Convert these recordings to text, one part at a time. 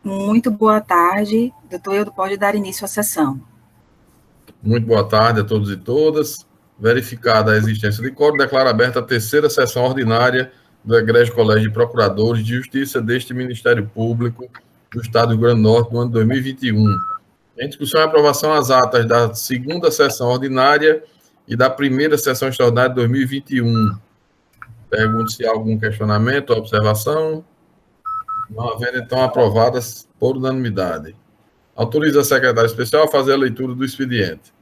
Muito boa tarde. Doutor Eudo, pode dar início à sessão. Muito boa tarde a todos e todas. Verificada a existência de quórum, declaro aberta a terceira sessão ordinária do Egrégio Colégio de Procuradores de Justiça deste Ministério Público do Estado do Rio Grande do Norte, no ano de 2021. Em discussão e aprovação as atas da segunda sessão ordinária e da primeira sessão extraordinária de 2021. Pergunto se há algum questionamento ou observação. Não havendo, então, aprovadas por unanimidade. Autoriza a secretária especial a fazer a leitura do expediente.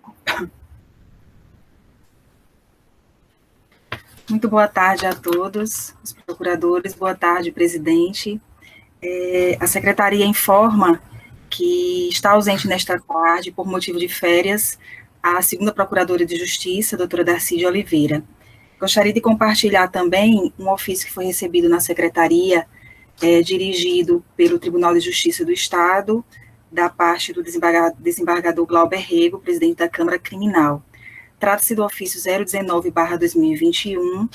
Muito boa tarde a todos, os procuradores. Boa tarde, presidente. A secretaria informa que está ausente nesta tarde, por motivo de férias, a segunda procuradora de Justiça, doutora Darcy de Oliveira. Gostaria de compartilhar também um ofício que foi recebido na secretaria, dirigido pelo Tribunal de Justiça do Estado, da parte do desembargador Glauber Rego, presidente da Câmara Criminal. Trata-se do ofício 019/2021,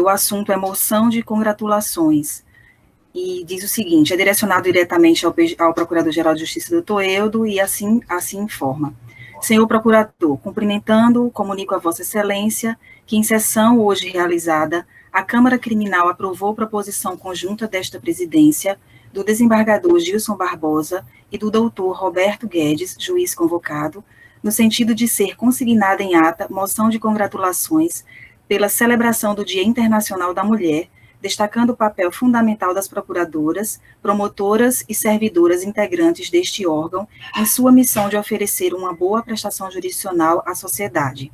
o assunto é moção de congratulações, e diz o seguinte: é direcionado diretamente ao Procurador-Geral de Justiça, doutor Eudo, e assim informa. Senhor Procurador, cumprimentando, comunico a Vossa Excelência que, em sessão hoje realizada, a Câmara Criminal aprovou proposição conjunta desta presidência, do desembargador Gilson Barbosa e do doutor Roberto Guedes, juiz convocado, no sentido de ser consignada em ata moção de congratulações pela celebração do Dia Internacional da Mulher, destacando o papel fundamental das procuradoras, promotoras e servidoras integrantes deste órgão em sua missão de oferecer uma boa prestação jurisdicional à sociedade.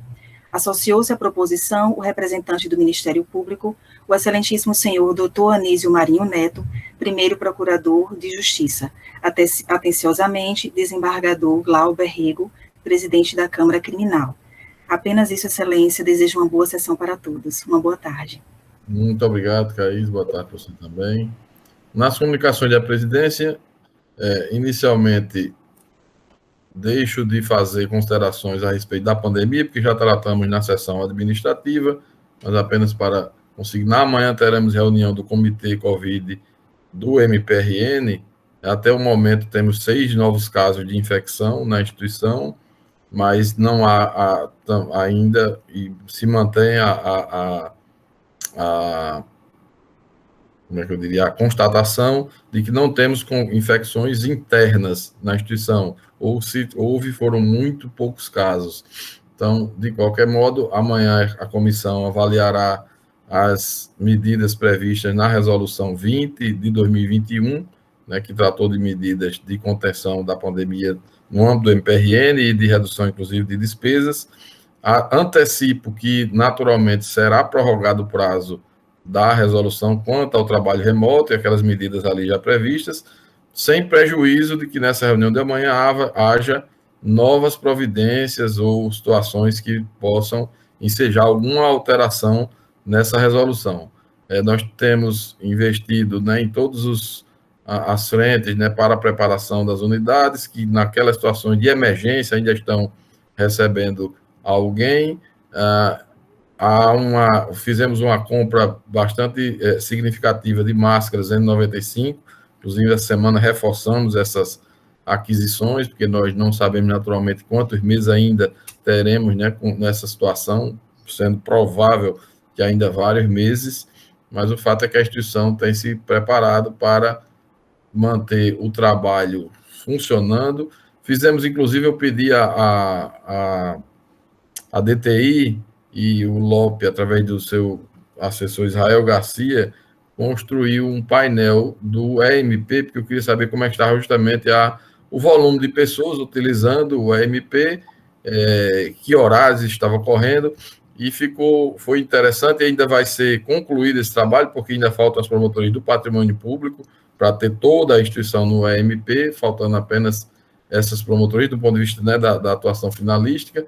Associou-se à proposição o representante do Ministério Público, o excelentíssimo senhor Dr. Anísio Marinho Neto, primeiro procurador de Justiça. Atenciosamente, desembargador Glauber Rego, presidente da Câmara Criminal. Apenas isso, excelência, desejo uma boa sessão para todos. Uma boa tarde. Muito obrigado, Caís. Boa tarde para você também. Nas comunicações da presidência, inicialmente, deixo de fazer considerações a respeito da pandemia, porque já tratamos na sessão administrativa, mas apenas para consignar, amanhã teremos reunião do Comitê Covid do MPRN. Até o momento, temos 6 novos casos de infecção na instituição, mas não há ainda, e se mantém como é que eu diria, a constatação de que não temos infecções internas na instituição, ou se houve, foram muito poucos casos. Então, de qualquer modo, amanhã a comissão avaliará as medidas previstas na resolução 20 de 2021, né, que tratou de medidas de contenção da pandemia no âmbito do MPRN e de redução, inclusive, de despesas. Antecipo que, naturalmente, será prorrogado o prazo da resolução quanto ao trabalho remoto e aquelas medidas ali já previstas, sem prejuízo de que nessa reunião de amanhã haja novas providências ou situações que possam ensejar alguma alteração nessa resolução. Nós temos investido, né, em todas as frentes, né, para a preparação das unidades, que naquelas situações de emergência ainda estão recebendo alguém. Fizemos uma compra bastante significativa de máscaras N95, inclusive essa semana reforçamos essas aquisições, porque nós não sabemos naturalmente quantos meses ainda teremos, né, nessa situação, sendo provável que ainda vários meses, mas o fato é que a instituição tem se preparado para manter o trabalho funcionando. Fizemos, inclusive, eu pedi a DTI e o LOP, através do seu assessor Israel Garcia, construiu um painel do EMP, porque eu queria saber como é que estava justamente o volume de pessoas utilizando o EMP, que horários estava correndo, e foi interessante, e ainda vai ser concluído esse trabalho, porque ainda faltam as promotorias do patrimônio público, para ter toda a instituição no EMP, faltando apenas essas promotorias, do ponto de vista, né, da atuação finalística,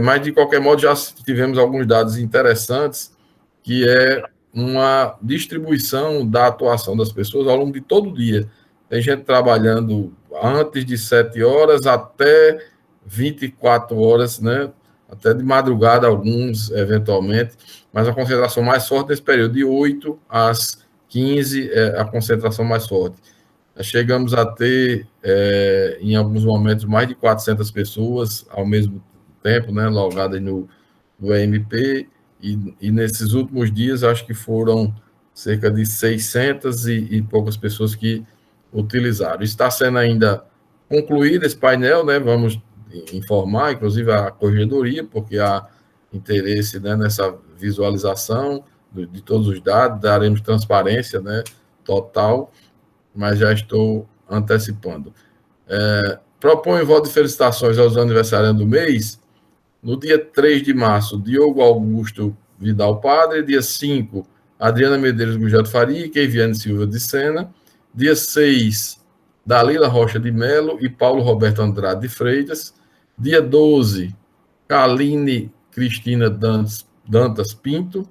mas, de qualquer modo, já tivemos alguns dados interessantes, que é uma distribuição da atuação das pessoas ao longo de todo o dia. Tem gente trabalhando antes de 7 horas até 24 horas, né? Até de madrugada, alguns, eventualmente, mas a concentração mais forte nesse período, de 8 às 15 é a concentração mais forte. Chegamos a ter, em alguns momentos, mais de 400 pessoas ao mesmo tempo, né, logadas no EMP, e nesses últimos dias, acho que foram cerca de 600 e poucas pessoas que utilizaram. Está sendo ainda concluído esse painel, né, vamos informar, inclusive, a corregedoria, porque há interesse, né, nessa visualização de todos os dados, daremos transparência, né, total, mas já estou antecipando. Proponho voto de felicitações aos aniversariantes do mês. No dia 3 de março, Diogo Augusto Vidal Padre. Dia 5, Adriana Medeiros Gugel de Faria e Keiviane Silva de Sena. Dia 6, Dalila Rocha de Melo e Paulo Roberto Andrade de Freitas. Dia 12, Kaline Cristina Dantas Pinto.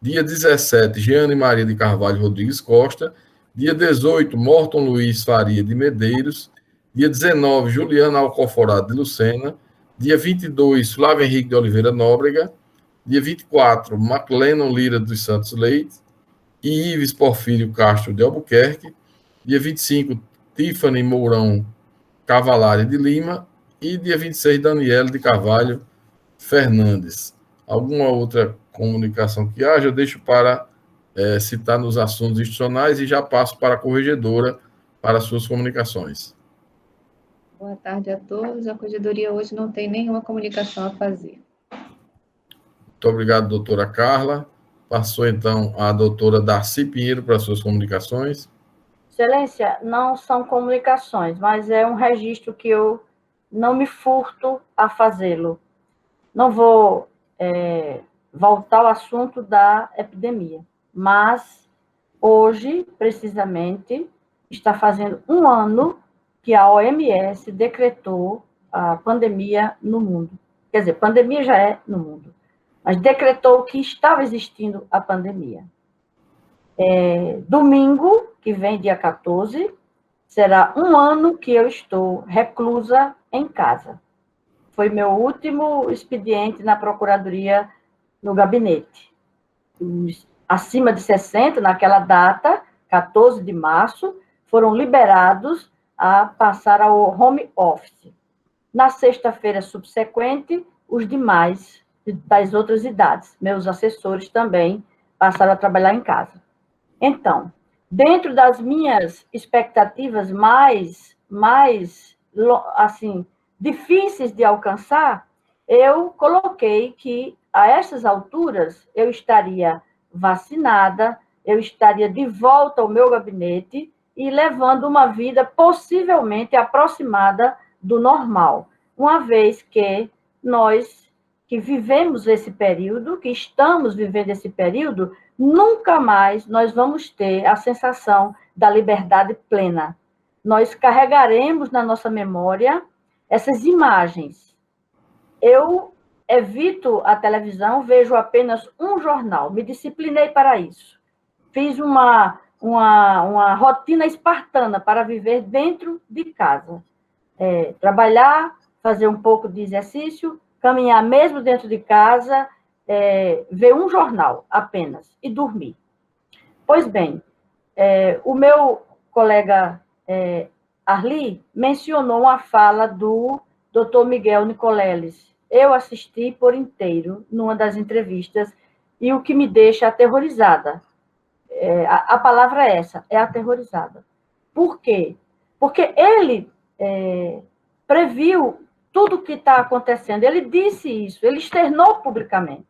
Dia 17, Jeane Maria de Carvalho Rodrigues Costa. Dia 18, Morton Luiz Faria de Medeiros. Dia 19, Juliana Alcoforado de Lucena. Dia 22, Flávio Henrique de Oliveira Nóbrega. Dia 24, Maclenon Lira dos Santos Leite e Ives Porfírio Castro de Albuquerque. Dia 25, Tiffany Mourão Cavalari de Lima. E dia 26, Daniela de Carvalho Fernandes. Alguma outra comunicação que haja, eu deixo para citar nos assuntos institucionais e já passo para a corregedora para suas comunicações. Boa tarde a todos. A corregedoria hoje não tem nenhuma comunicação a fazer. Muito obrigado, doutora Carla. Passou, então, a doutora Darcy Pinheiro para suas comunicações. Excelência, não são comunicações, mas é um registro que eu não me furto a fazê-lo. Não vou voltar ao assunto da epidemia, mas hoje, precisamente, está fazendo um ano que a OMS decretou a pandemia no mundo. Quer dizer, pandemia já é no mundo, mas decretou que estava existindo a pandemia. Domingo, que vem, dia 14, será um ano que eu estou reclusa em casa. Foi meu último expediente na Procuradoria, no gabinete. Os acima de 60, naquela data, 14 de março, foram liberados a passar ao home office. Na sexta-feira subsequente, os demais das outras idades, meus assessores também passaram a trabalhar em casa. Então, dentro das minhas expectativas mais assim, difíceis de alcançar, eu coloquei que, a essas alturas, eu estaria vacinada, eu estaria de volta ao meu gabinete e levando uma vida possivelmente aproximada do normal, uma vez que nós que vivemos esse período, que estamos vivendo esse período, nunca mais nós vamos ter a sensação da liberdade plena. Nós carregaremos na nossa memória essas imagens. Eu evito a televisão, vejo apenas um jornal, me disciplinei para isso. Fiz uma rotina espartana para viver dentro de casa. Trabalhar, fazer um pouco de exercício, caminhar mesmo dentro de casa, ver um jornal apenas e dormir. Pois bem, o meu colega Arli mencionou uma fala do Dr. Miguel Nicoleles. Eu assisti por inteiro numa das entrevistas e o que me deixa aterrorizada, a palavra é essa, é aterrorizada. Por quê? Porque ele previu tudo o que está acontecendo. Ele disse isso, ele externou publicamente.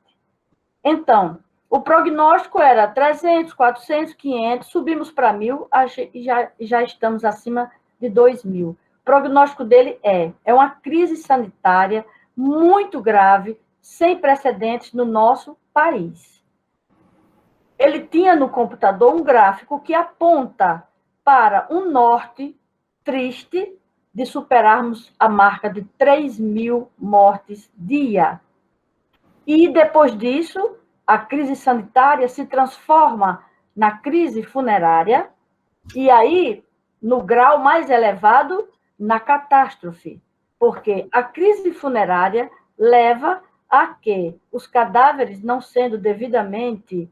Então, o prognóstico era 300, 400, 500, subimos para 1.000 e já estamos acima de 2.000. O prognóstico dele é uma crise sanitária muito grave, sem precedentes no nosso país. Ele tinha no computador um gráfico que aponta para um norte triste de superarmos a marca de 3.000 mortes dia. E depois disso, a crise sanitária se transforma na crise funerária e aí, no grau mais elevado, na catástrofe, porque a crise funerária leva a que os cadáveres, não sendo devidamente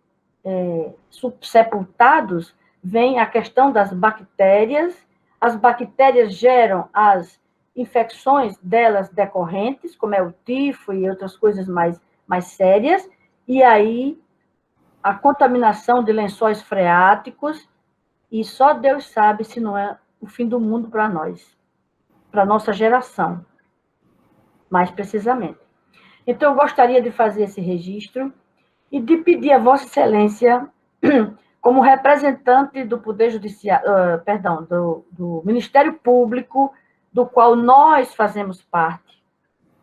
sepultados, vem a questão das bactérias. As bactérias geram as infecções delas decorrentes, como é o tifo e outras coisas mais sérias, e aí a contaminação de lençóis freáticos, e só Deus sabe se não é o fim do mundo para nós, para a nossa geração, mais precisamente. Então, eu gostaria de fazer esse registro e de pedir a Vossa Excelência, como representante do Poder Judiciário, do Ministério Público, do qual nós fazemos parte,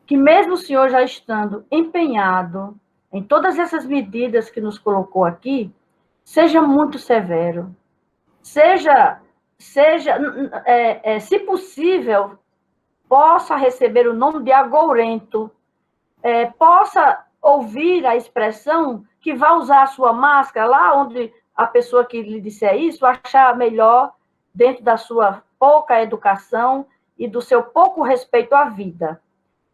que mesmo o senhor já estando empenhado em todas essas medidas que nos colocou aqui, seja muito severo, se possível, possa receber o nome de agourento, possa ouvir a expressão que vai usar a sua máscara lá onde a pessoa que lhe disser isso achar melhor, dentro da sua pouca educação e do seu pouco respeito à vida.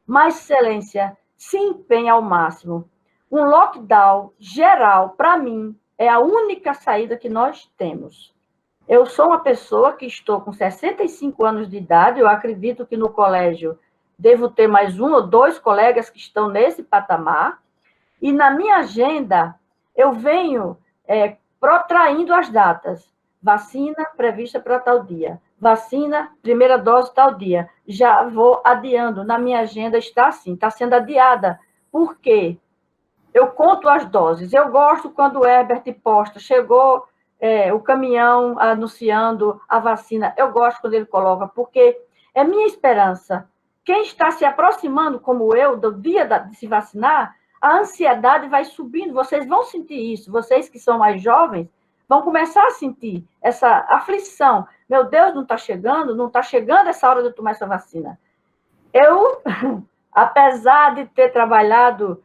Mas, Excelência, se empenha ao máximo. Um lockdown geral, para mim, é a única saída que nós temos. Eu sou uma pessoa que estou com 65 anos de idade, eu acredito que no colégio devo ter mais 1 ou 2 colegas que estão nesse patamar, e na minha agenda eu venho protraindo as datas. Vacina prevista para tal dia, vacina, primeira dose tal dia. Já vou adiando, na minha agenda está assim, está sendo adiada. Por quê? Eu conto as doses. Eu gosto quando o Herbert posta, chegou o caminhão anunciando a vacina. Eu gosto quando ele coloca, porque é minha esperança. Quem está se aproximando, como eu, do dia de se vacinar, a ansiedade vai subindo. Vocês vão sentir isso. Vocês que são mais jovens vão começar a sentir essa aflição. Meu Deus, não está chegando essa hora de eu tomar essa vacina. Eu, apesar de ter trabalhado,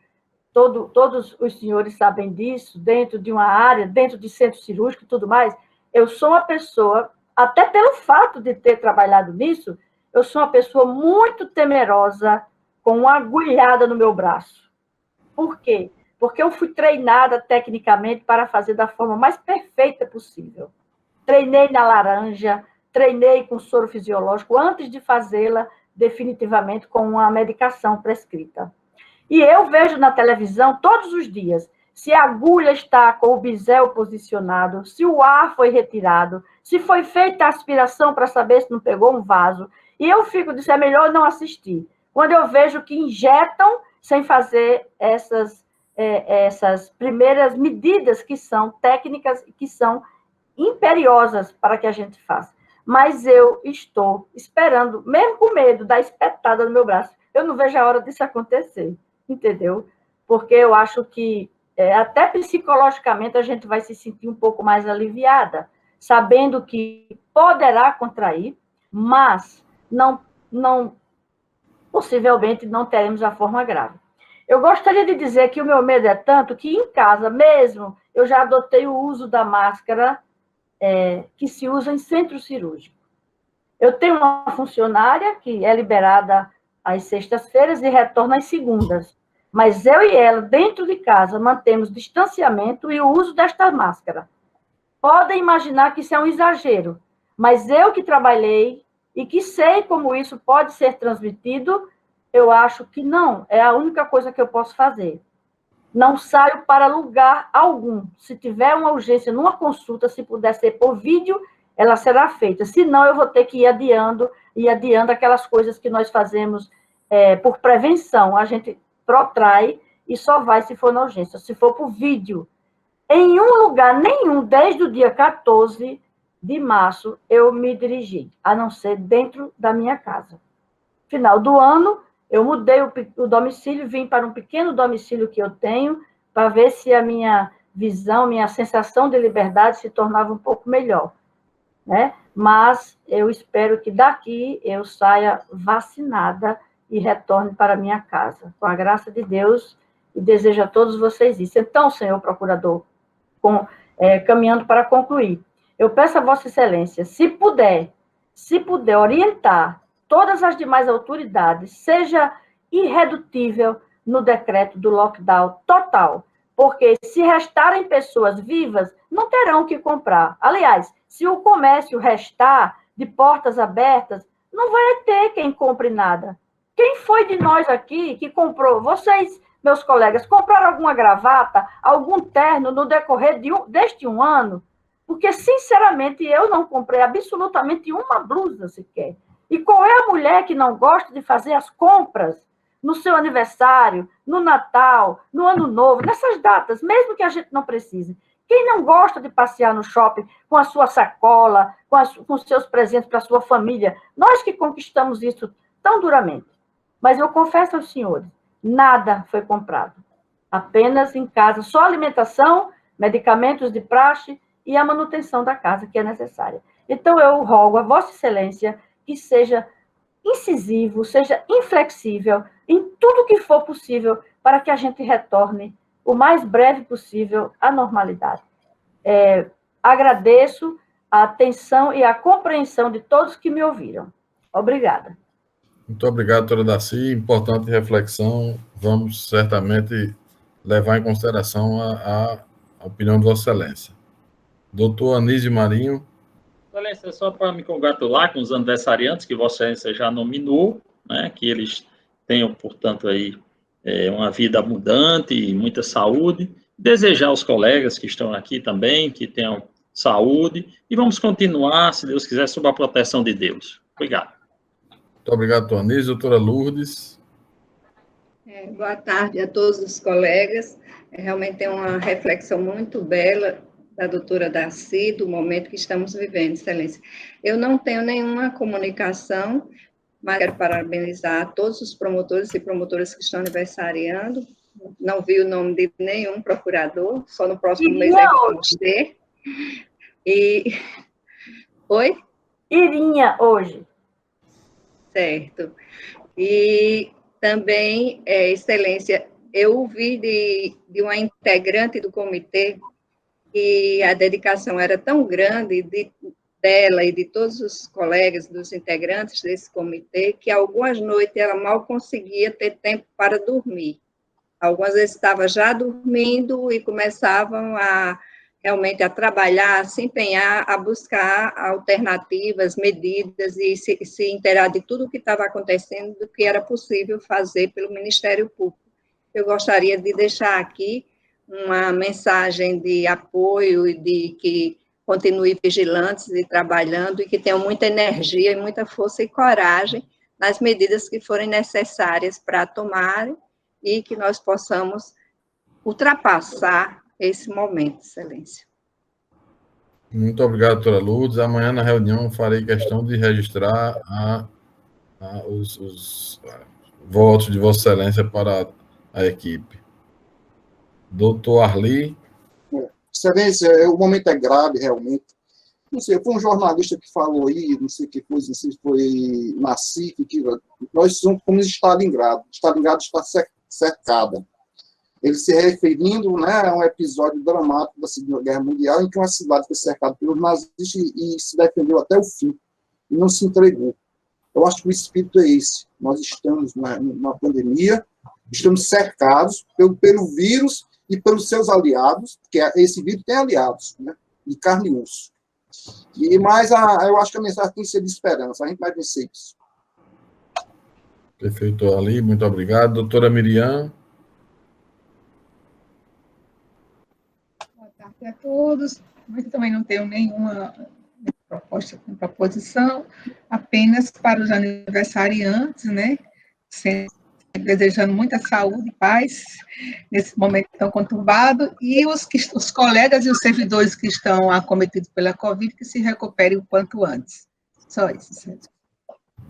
todos os senhores sabem disso, dentro de uma área, dentro de centro cirúrgico e tudo mais, eu sou uma pessoa, até pelo fato de ter trabalhado nisso, eu sou uma pessoa muito temerosa, com uma agulhada no meu braço. Por quê? Porque eu fui treinada tecnicamente para fazer da forma mais perfeita possível. Treinei na laranja, treinei com soro fisiológico antes de fazê-la definitivamente com uma medicação prescrita. E eu vejo na televisão todos os dias se a agulha está com o bisel posicionado, se o ar foi retirado, se foi feita a aspiração para saber se não pegou um vaso. E eu fico dizendo, é melhor não assistir. Quando eu vejo que injetam sem fazer essas primeiras medidas que são técnicas e que são imperiosas para que a gente faça. Mas eu estou esperando, mesmo com medo da espetada no meu braço, eu não vejo a hora disso acontecer, entendeu? Porque eu acho que até psicologicamente a gente vai se sentir um pouco mais aliviada, sabendo que poderá contrair, mas possivelmente não teremos a forma grave. Eu gostaria de dizer que o meu medo é tanto que em casa mesmo eu já adotei o uso da máscara que se usa em centro cirúrgico. Eu tenho uma funcionária que é liberada às sextas-feiras e retorna às segundas, mas eu e ela, dentro de casa, mantemos distanciamento e o uso desta máscara. Podem imaginar que isso é um exagero, mas eu que trabalhei e que sei como isso pode ser transmitido, eu acho que não, é a única coisa que eu posso fazer. Não saio para lugar algum. Se tiver uma urgência numa consulta, se puder ser por vídeo, ela será feita. Senão, eu vou ter que ir adiando aquelas coisas que nós fazemos por prevenção. A gente protrai e só vai se for na urgência. Se for por vídeo, em um lugar nenhum, desde o dia 14 de março, eu me dirigi, a não ser dentro da minha casa. Final do ano, eu mudei o domicílio, vim para um pequeno domicílio que eu tenho, para ver se a minha visão, minha sensação de liberdade se tornava um pouco melhor, né? Mas eu espero que daqui eu saia vacinada e retorne para a minha casa, com a graça de Deus, e desejo a todos vocês isso. Então, senhor procurador, caminhando para concluir, eu peço a Vossa Excelência, se puder orientar todas as demais autoridades, seja irredutível no decreto do lockdown total, porque se restarem pessoas vivas, não terão o que comprar. Aliás, se o comércio restar de portas abertas, não vai ter quem compre nada. Quem foi de nós aqui que comprou? Vocês, meus colegas, compraram alguma gravata, algum terno no decorrer deste um ano? Porque, sinceramente, eu não comprei absolutamente uma blusa sequer. E qual é a mulher que não gosta de fazer as compras no seu aniversário, no Natal, no Ano Novo, nessas datas, mesmo que a gente não precise? Quem não gosta de passear no shopping com a sua sacola, com seus presentes para a sua família? Nós que conquistamos isso tão duramente. Mas eu confesso aos senhores, nada foi comprado. Apenas em casa, só alimentação, medicamentos de praxe e a manutenção da casa, que é necessária. Então, eu rogo a Vossa Excelência que seja incisivo, seja inflexível em tudo que for possível para que a gente retorne o mais breve possível à normalidade. Agradeço a atenção e a compreensão de todos que me ouviram. Obrigada. Muito obrigado, doutora Daci. Importante reflexão. Vamos certamente levar em consideração a opinião de Vossa Excelência. Doutor Anísio Marinho. Excelência, só para me congratular com os aniversariantes que Vossa Excelência já nominou, né, que eles tenham, portanto, aí uma vida abundante e muita saúde. Desejar aos colegas que estão aqui também que tenham saúde e vamos continuar, se Deus quiser, sob a proteção de Deus. Obrigado. Muito obrigado, doutor Anísio. Doutora Lourdes. Boa tarde a todos os colegas. Realmente é uma reflexão muito bela da doutora Daci, do momento que estamos vivendo, Excelência. Eu não tenho nenhuma comunicação, mas quero parabenizar todos os promotores e promotoras que estão aniversariando. Não vi o nome de nenhum procurador, só no próximo mês é que vamos ter. E... Oi? Irinha, hoje. Certo. E também, Excelência, eu ouvi de uma integrante do comitê que a dedicação era tão grande dela e de todos os colegas, dos integrantes desse comitê, que algumas noites ela mal conseguia ter tempo para dormir. Algumas vezes estava já dormindo e começavam realmente a trabalhar, a se empenhar, a buscar alternativas, medidas e se inteirar de tudo o que estava acontecendo, do que era possível fazer pelo Ministério Público. Eu gostaria de deixar aqui uma mensagem de apoio e de que continue vigilantes e trabalhando e que tenham muita energia e muita força e coragem nas medidas que forem necessárias para tomarem e que nós possamos ultrapassar esse momento, Excelência. Muito obrigado, doutora Lourdes. Amanhã, na reunião, farei questão de registrar os votos de Vossa Excelência para a equipe. Doutor Arli. Excelência, o momento é grave, realmente. Não sei, foi um jornalista que falou aí, não sei que coisa, não sei se foi na CIF, que nós somos como Stalingrado. Stalingrado está cercada. Ele se referindo, né, a um episódio dramático da Segunda Guerra Mundial, em que uma cidade foi cercada pelos nazistas e se defendeu até o fim, e não se entregou. Eu acho que o espírito é esse. Nós estamos numa pandemia, estamos cercados pelo vírus e pelos seus aliados, porque esse vírus tem aliados, né, de carne e osso. Mas eu acho que a mensagem tem que ser de esperança, a gente vai vencer isso. Perfeito, Ali, muito obrigado. Doutora Miriam. Boa tarde a todos. Eu também não tenho nenhuma proposição, apenas para os aniversariantes, né? Sempre desejando muita saúde e paz nesse momento tão conturbado, e os colegas e os servidores que estão acometidos pela Covid, que se recuperem o quanto antes. Só isso, Sérgio.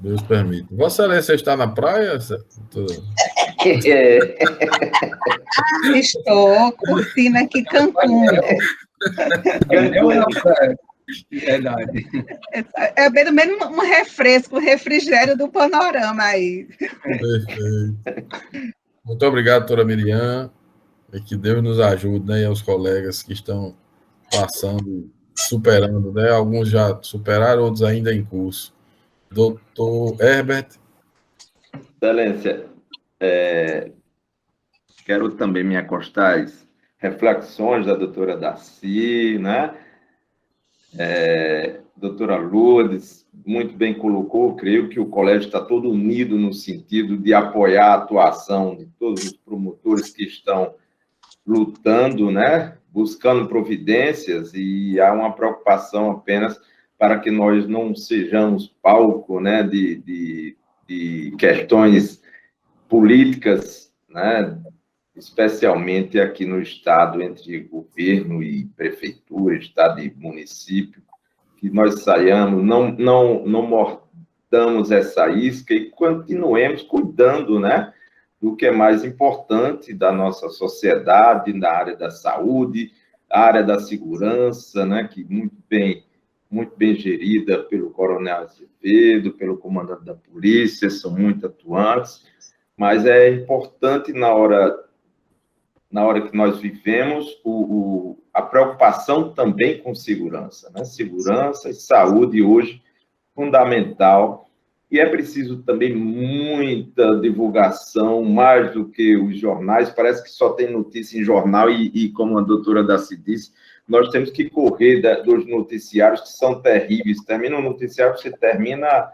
Deus permite. Vossa Excelência está na praia? Estou curtindo aqui Cancún. Verdade. É pelo menos um refresco, um refrigério do panorama aí. Perfeito. Muito obrigado, doutora Miriam. E que Deus nos ajude, né, e aos colegas que estão passando, superando, né? Alguns já superaram, outros ainda em curso. Doutor Herbert. Excelência, quero também me acostar reflexões da doutora Darcy, né? Doutora Lourdes muito bem colocou, creio que o colégio está todo unido no sentido de apoiar a atuação de todos os promotores que estão lutando, né? Buscando providências, e há uma preocupação apenas para que nós não sejamos palco, né, de questões políticas, né, especialmente aqui no Estado, entre governo e prefeitura, Estado e município, que nós saiamos, não mordamos essa isca e continuemos cuidando, né, do que é mais importante da nossa sociedade, na área da saúde, a área da segurança, né, que muito bem gerida pelo Coronel Azevedo, pelo comandante da polícia, são muito atuantes, mas é importante na hora que nós vivemos a preocupação também com segurança, né? Segurança e saúde hoje fundamental, e é preciso também muita divulgação, mais do que os jornais, parece que só tem notícia em jornal, e como a doutora Darcy disse, nós temos que correr dos noticiários que são terríveis. Termina o noticiário, você termina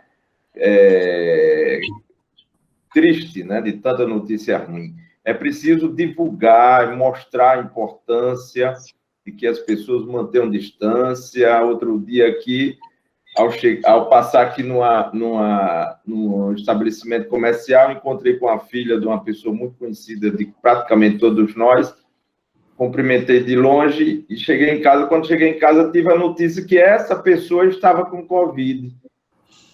triste, né, de tanta notícia ruim. É preciso divulgar, mostrar a importância de que as pessoas mantenham distância. Outro dia aqui, ao passar aqui num estabelecimento comercial, encontrei com a filha de uma pessoa muito conhecida de praticamente todos nós, cumprimentei de longe e cheguei em casa. Quando cheguei em casa, tive a notícia que essa pessoa estava com Covid.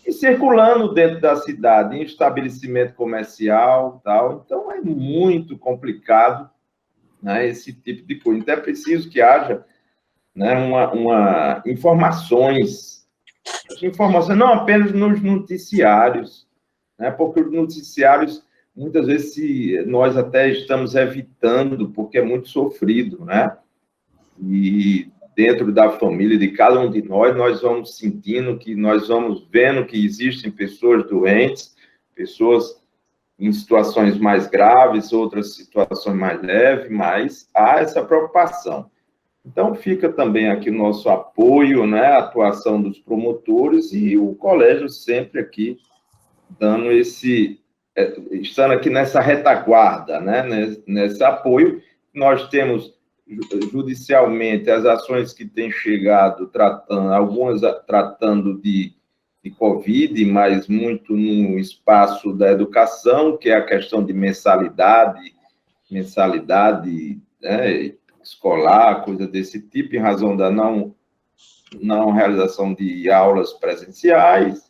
E circulando dentro da cidade, em estabelecimento comercial, tal. Então, é muito complicado, né, esse tipo de coisa. Então, é preciso que haja, né, informações, não apenas nos noticiários, né, porque os noticiários, muitas vezes, nós até estamos evitando, porque é muito sofrido, né? E dentro da família de cada um de nós vamos sentindo que nós vamos vendo que existem pessoas doentes, pessoas em situações mais graves, outras situações mais leves, mas há essa preocupação. Então, fica também aqui o nosso apoio, né, a atuação dos promotores, e o colégio sempre aqui dando estando aqui nessa retaguarda, né, nesse apoio. Nós temos judicialmente as ações que têm chegado, algumas tratando de Covid, mas muito no espaço da educação, que é a questão de mensalidade, né, escolar, coisa desse tipo, em razão da não realização de aulas presenciais.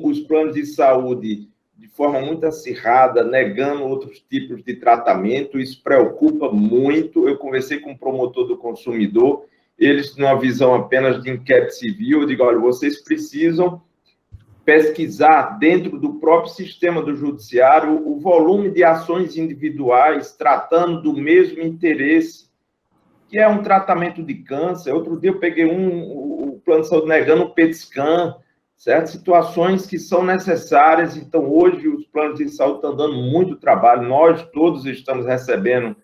Os planos de saúde, de forma muito acirrada, negando outros tipos de tratamento. Isso preocupa muito. Eu conversei com o promotor do consumidor, eles, numa visão apenas de inquérito civil, eu digo, olha, vocês precisam pesquisar dentro do próprio sistema do judiciário o volume de ações individuais tratando do mesmo interesse, que é um tratamento de câncer. Outro dia eu peguei o plano de saúde negando o PET scan, certo? Situações que são necessárias. Então, hoje, os planos de saúde estão dando muito trabalho. Nós todos estamos recebendo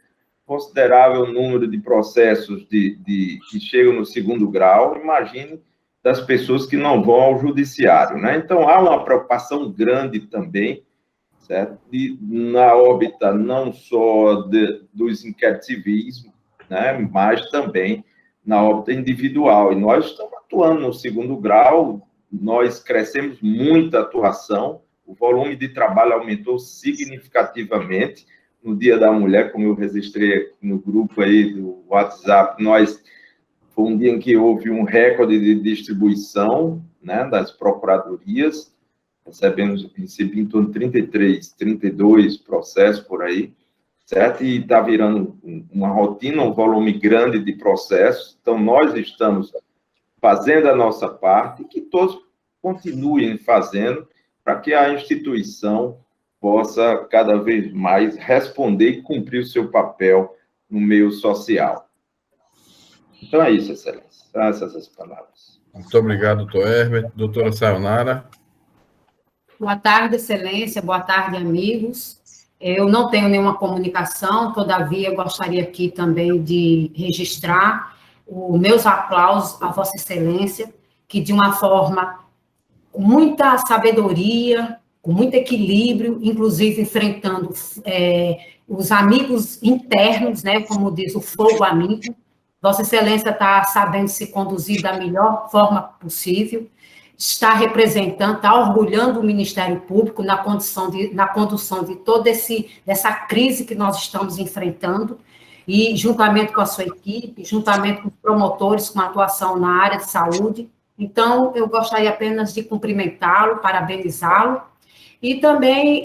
considerável número de processos que chegam no 2º grau. Imagine das pessoas que não vão ao judiciário, né? Então, há uma preocupação grande também, certo? Na órbita não só dos inquéritos civis, né, mas também na órbita individual. E nós estamos atuando no 2º grau, nós crescemos muito a atuação, o volume de trabalho aumentou significativamente. No Dia da Mulher, como eu registrei no grupo aí do WhatsApp, foi um dia em que houve um recorde de distribuição, né, das procuradorias, recebi em torno de 32 processos por aí, certo? E está virando uma rotina, um volume grande de processos. Então, nós estamos fazendo a nossa parte, e que todos continuem fazendo, para que a instituição possa cada vez mais responder e cumprir o seu papel no meio social. Então é isso, Excelência. São essas palavras. Muito obrigado, doutor Herbert. Doutora Sayonara. Boa tarde, Excelência. Boa tarde, amigos. Eu não tenho nenhuma comunicação, todavia, eu gostaria aqui também de registrar os meus aplausos à Vossa Excelência, que de uma forma com muita sabedoria, com muito equilíbrio, inclusive enfrentando os amigos internos, né, como diz o fogo amigo. Vossa Excelência está sabendo se conduzir da melhor forma possível, está representando, está orgulhando o Ministério Público na condução de toda essa crise que nós estamos enfrentando, e juntamente com a sua equipe, juntamente com os promotores com atuação na área de saúde. Então, eu gostaria apenas de cumprimentá-lo, parabenizá-lo, e também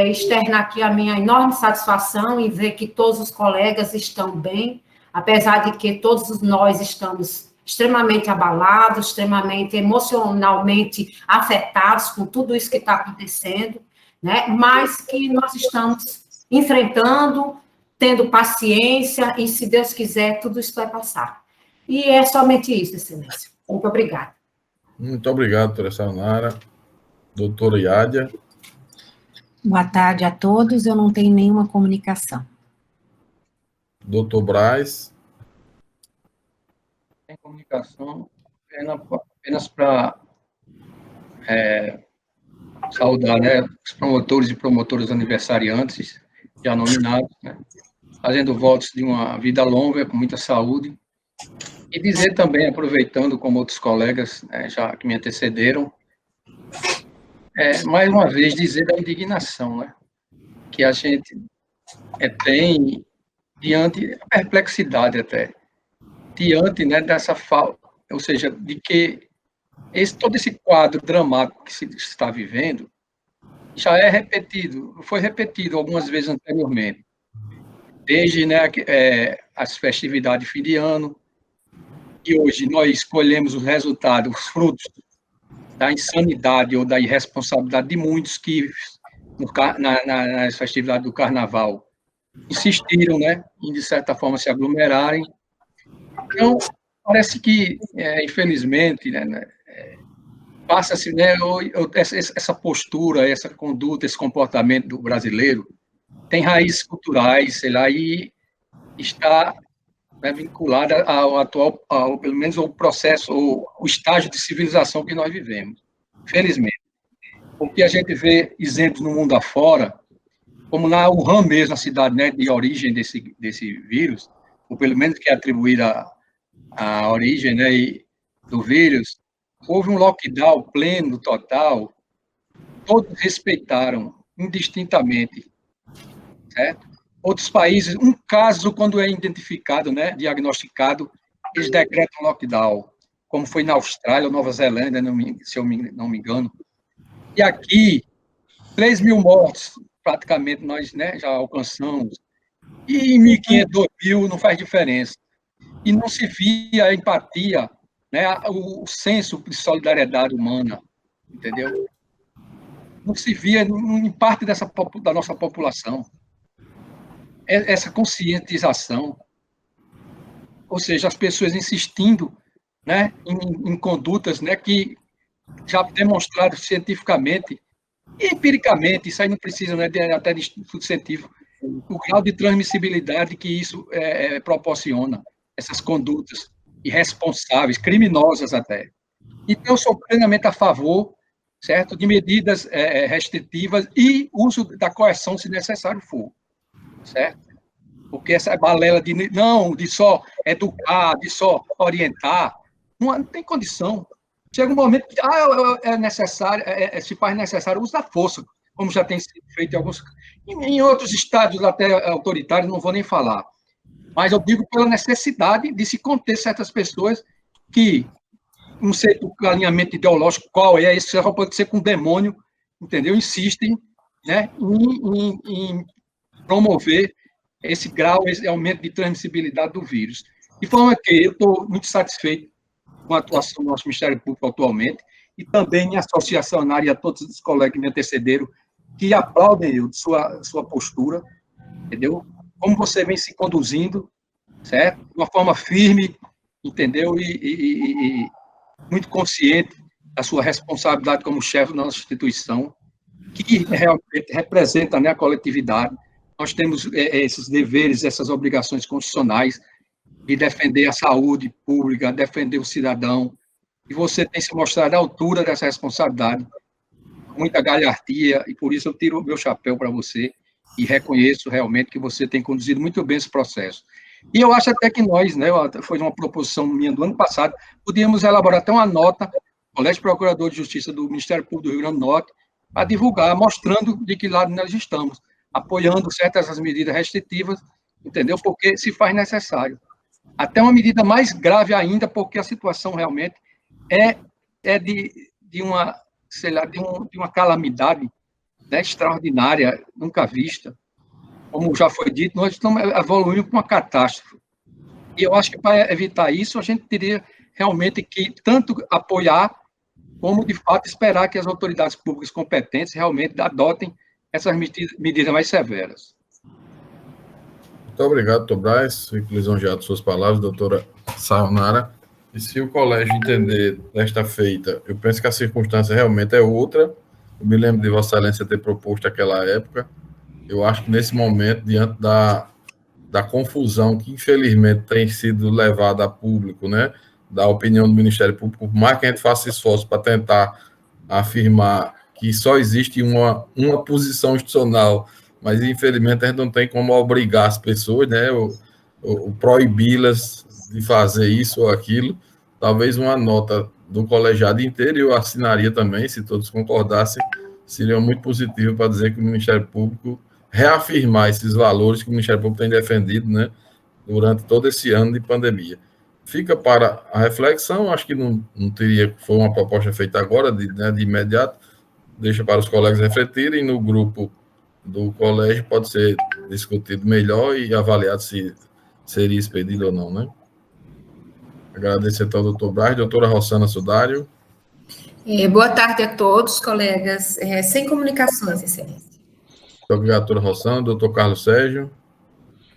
externar aqui a minha enorme satisfação em ver que todos os colegas estão bem, apesar de que todos nós estamos extremamente abalados, extremamente emocionalmente afetados com tudo isso que está acontecendo, né? Mas que nós estamos enfrentando, tendo paciência, e, se Deus quiser, tudo isso vai passar. E é somente isso, Excelência. Muito obrigada. Muito obrigado, doutora Sayonara. Doutora Yádia. Boa tarde a todos. Eu não tenho nenhuma comunicação. Doutor Braz. Tem comunicação apenas para saudar, né, os promotores e promotoras aniversariantes, já nominados, né, fazendo votos de uma vida longa, com muita saúde, e dizer também, aproveitando como outros colegas, né, já que me antecederam, mais uma vez dizer da indignação, né, que a gente tem diante a perplexidade até, diante, né, dessa falta, ou seja, de que todo esse quadro dramático que se está vivendo já é repetido, foi repetido algumas vezes anteriormente, desde, né, as festividades de fim de ano, e hoje nós escolhemos os resultados, os frutos da insanidade ou da irresponsabilidade de muitos que, nas festividades do Carnaval, insistiram, né, em, de certa forma, se aglomerarem. Então, parece que, infelizmente, né, passa-se, né, essa postura, essa conduta, esse comportamento do brasileiro tem raízes culturais, sei lá, e está, né, vinculada ao atual, pelo menos ao processo, ou o estágio de civilização que nós vivemos, felizmente. Porque a gente vê exemplos no mundo afora, como na Wuhan mesmo, a cidade, né, de origem desse vírus, ou pelo menos que é atribuída a origem, né, do vírus, houve um lockdown pleno, total, todos respeitaram indistintamente, certo? Outros países, um caso, quando é identificado, né, diagnosticado, eles decretam lockdown, como foi na Austrália ou Nova Zelândia, se eu não me engano. E aqui, 3 mil mortes, praticamente, nós, né, já alcançamos, e 1.500, 2.000 não faz diferença. E não se via a empatia, né, o senso de solidariedade humana, entendeu? Não se via em parte da nossa população. Essa conscientização, ou seja, as pessoas insistindo, né, em condutas, né, que já demonstraram cientificamente e empiricamente, isso aí não precisa, né, até de estudo científico, o grau de transmissibilidade que isso proporciona, essas condutas irresponsáveis, criminosas até. Então, eu sou plenamente a favor, certo, de medidas restritivas e uso da coerção, se necessário for, certo? Porque essa balela de só educar, de só orientar, não tem condição. Chega um momento que é necessário, se faz necessário o uso da força, como já tem sido feito em outros estados até autoritários, não vou nem falar. Mas eu digo pela necessidade de se conter certas pessoas que, não sei o alinhamento ideológico qual é, isso pode ser com demônio, entendeu? Insistem, né, em promover esse grau, esse aumento de transmissibilidade do vírus. De forma que eu estou muito satisfeito com a atuação do nosso Ministério Público atualmente, e também em associação e a todos os colegas que me antecederam, que aplaudem eu de sua postura, entendeu? Como você vem se conduzindo, certo? De uma forma firme, entendeu? E muito consciente da sua responsabilidade como chefe da nossa instituição, que realmente representa, né, a coletividade. Nós temos esses deveres, essas obrigações constitucionais de defender a saúde pública, defender o cidadão, e você tem se mostrado à altura dessa responsabilidade, com muita galhardia, e por isso eu tiro o meu chapéu para você e reconheço realmente que você tem conduzido muito bem esse processo. E eu acho até que nós, né, foi uma proposição minha do ano passado, podíamos elaborar até uma nota, o Colégio Procurador de Justiça do Ministério Público do Rio Grande do Norte, para divulgar, mostrando de que lado nós estamos, apoiando certas as medidas restritivas, entendeu? Porque se faz necessário. Até uma medida mais grave ainda, porque a situação realmente é de uma, sei lá, de uma calamidade, né, extraordinária, nunca vista. Como já foi dito, nós estamos evoluindo para uma catástrofe. E eu acho que para evitar isso, a gente teria realmente que tanto apoiar, como, de fato, esperar que as autoridades públicas competentes realmente adotem essas medidas mais severas. Muito obrigado, doutor Braz. Fico lisonjeado de suas palavras, doutora Sayonara. E se o colégio entender desta feita, eu penso que a circunstância realmente é outra. Eu me lembro de Vossa Excelência ter proposto naquela época. Eu acho que nesse momento, diante da confusão que infelizmente tem sido levada a público, né, da opinião do Ministério Público, por mais que a gente faça esforço para tentar afirmar que só existe uma posição institucional, mas infelizmente a gente não tem como obrigar as pessoas, né, ou proibi-las de fazer isso ou aquilo. Talvez uma nota do colegiado inteiro, eu assinaria também, se todos concordassem, seria muito positivo para dizer que o Ministério Público reafirmar esses valores que o Ministério Público tem defendido, né, durante todo esse ano de pandemia. Fica para a reflexão, acho que não teria, foi uma proposta feita agora, de imediato, deixa para os colegas refletirem, no grupo do colégio pode ser discutido melhor e avaliado se seria expedido ou não, né? Agradecer então ao doutor Braz, doutora Rossana Sudário. Boa tarde a todos, colegas. Sem comunicações, excelência. Muito obrigado, doutora Rossana. Doutor Carlos Sérgio.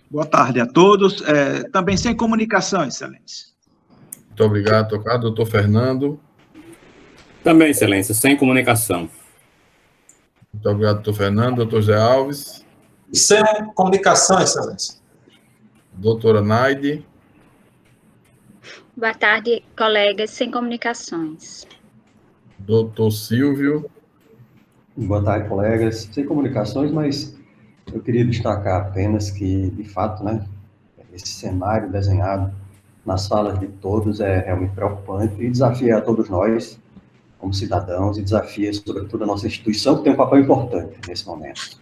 Boa tarde a todos. Também sem comunicação, excelência. Muito obrigado, doutor Carlos. Doutor Fernando. Também, excelência, sem comunicação. Muito obrigado, doutor Fernando. Doutor Zé Alves. Sem comunicação, excelência. Doutora Naide. Boa tarde, colegas, sem comunicações. Doutor Silvio. Boa tarde, colegas. Sem comunicações, mas eu queria destacar apenas que, de fato, né, esse cenário desenhado nas falas de todos é realmente preocupante e desafia a todos nós, como cidadãos, e desafia, sobretudo, a nossa instituição, que tem um papel importante nesse momento.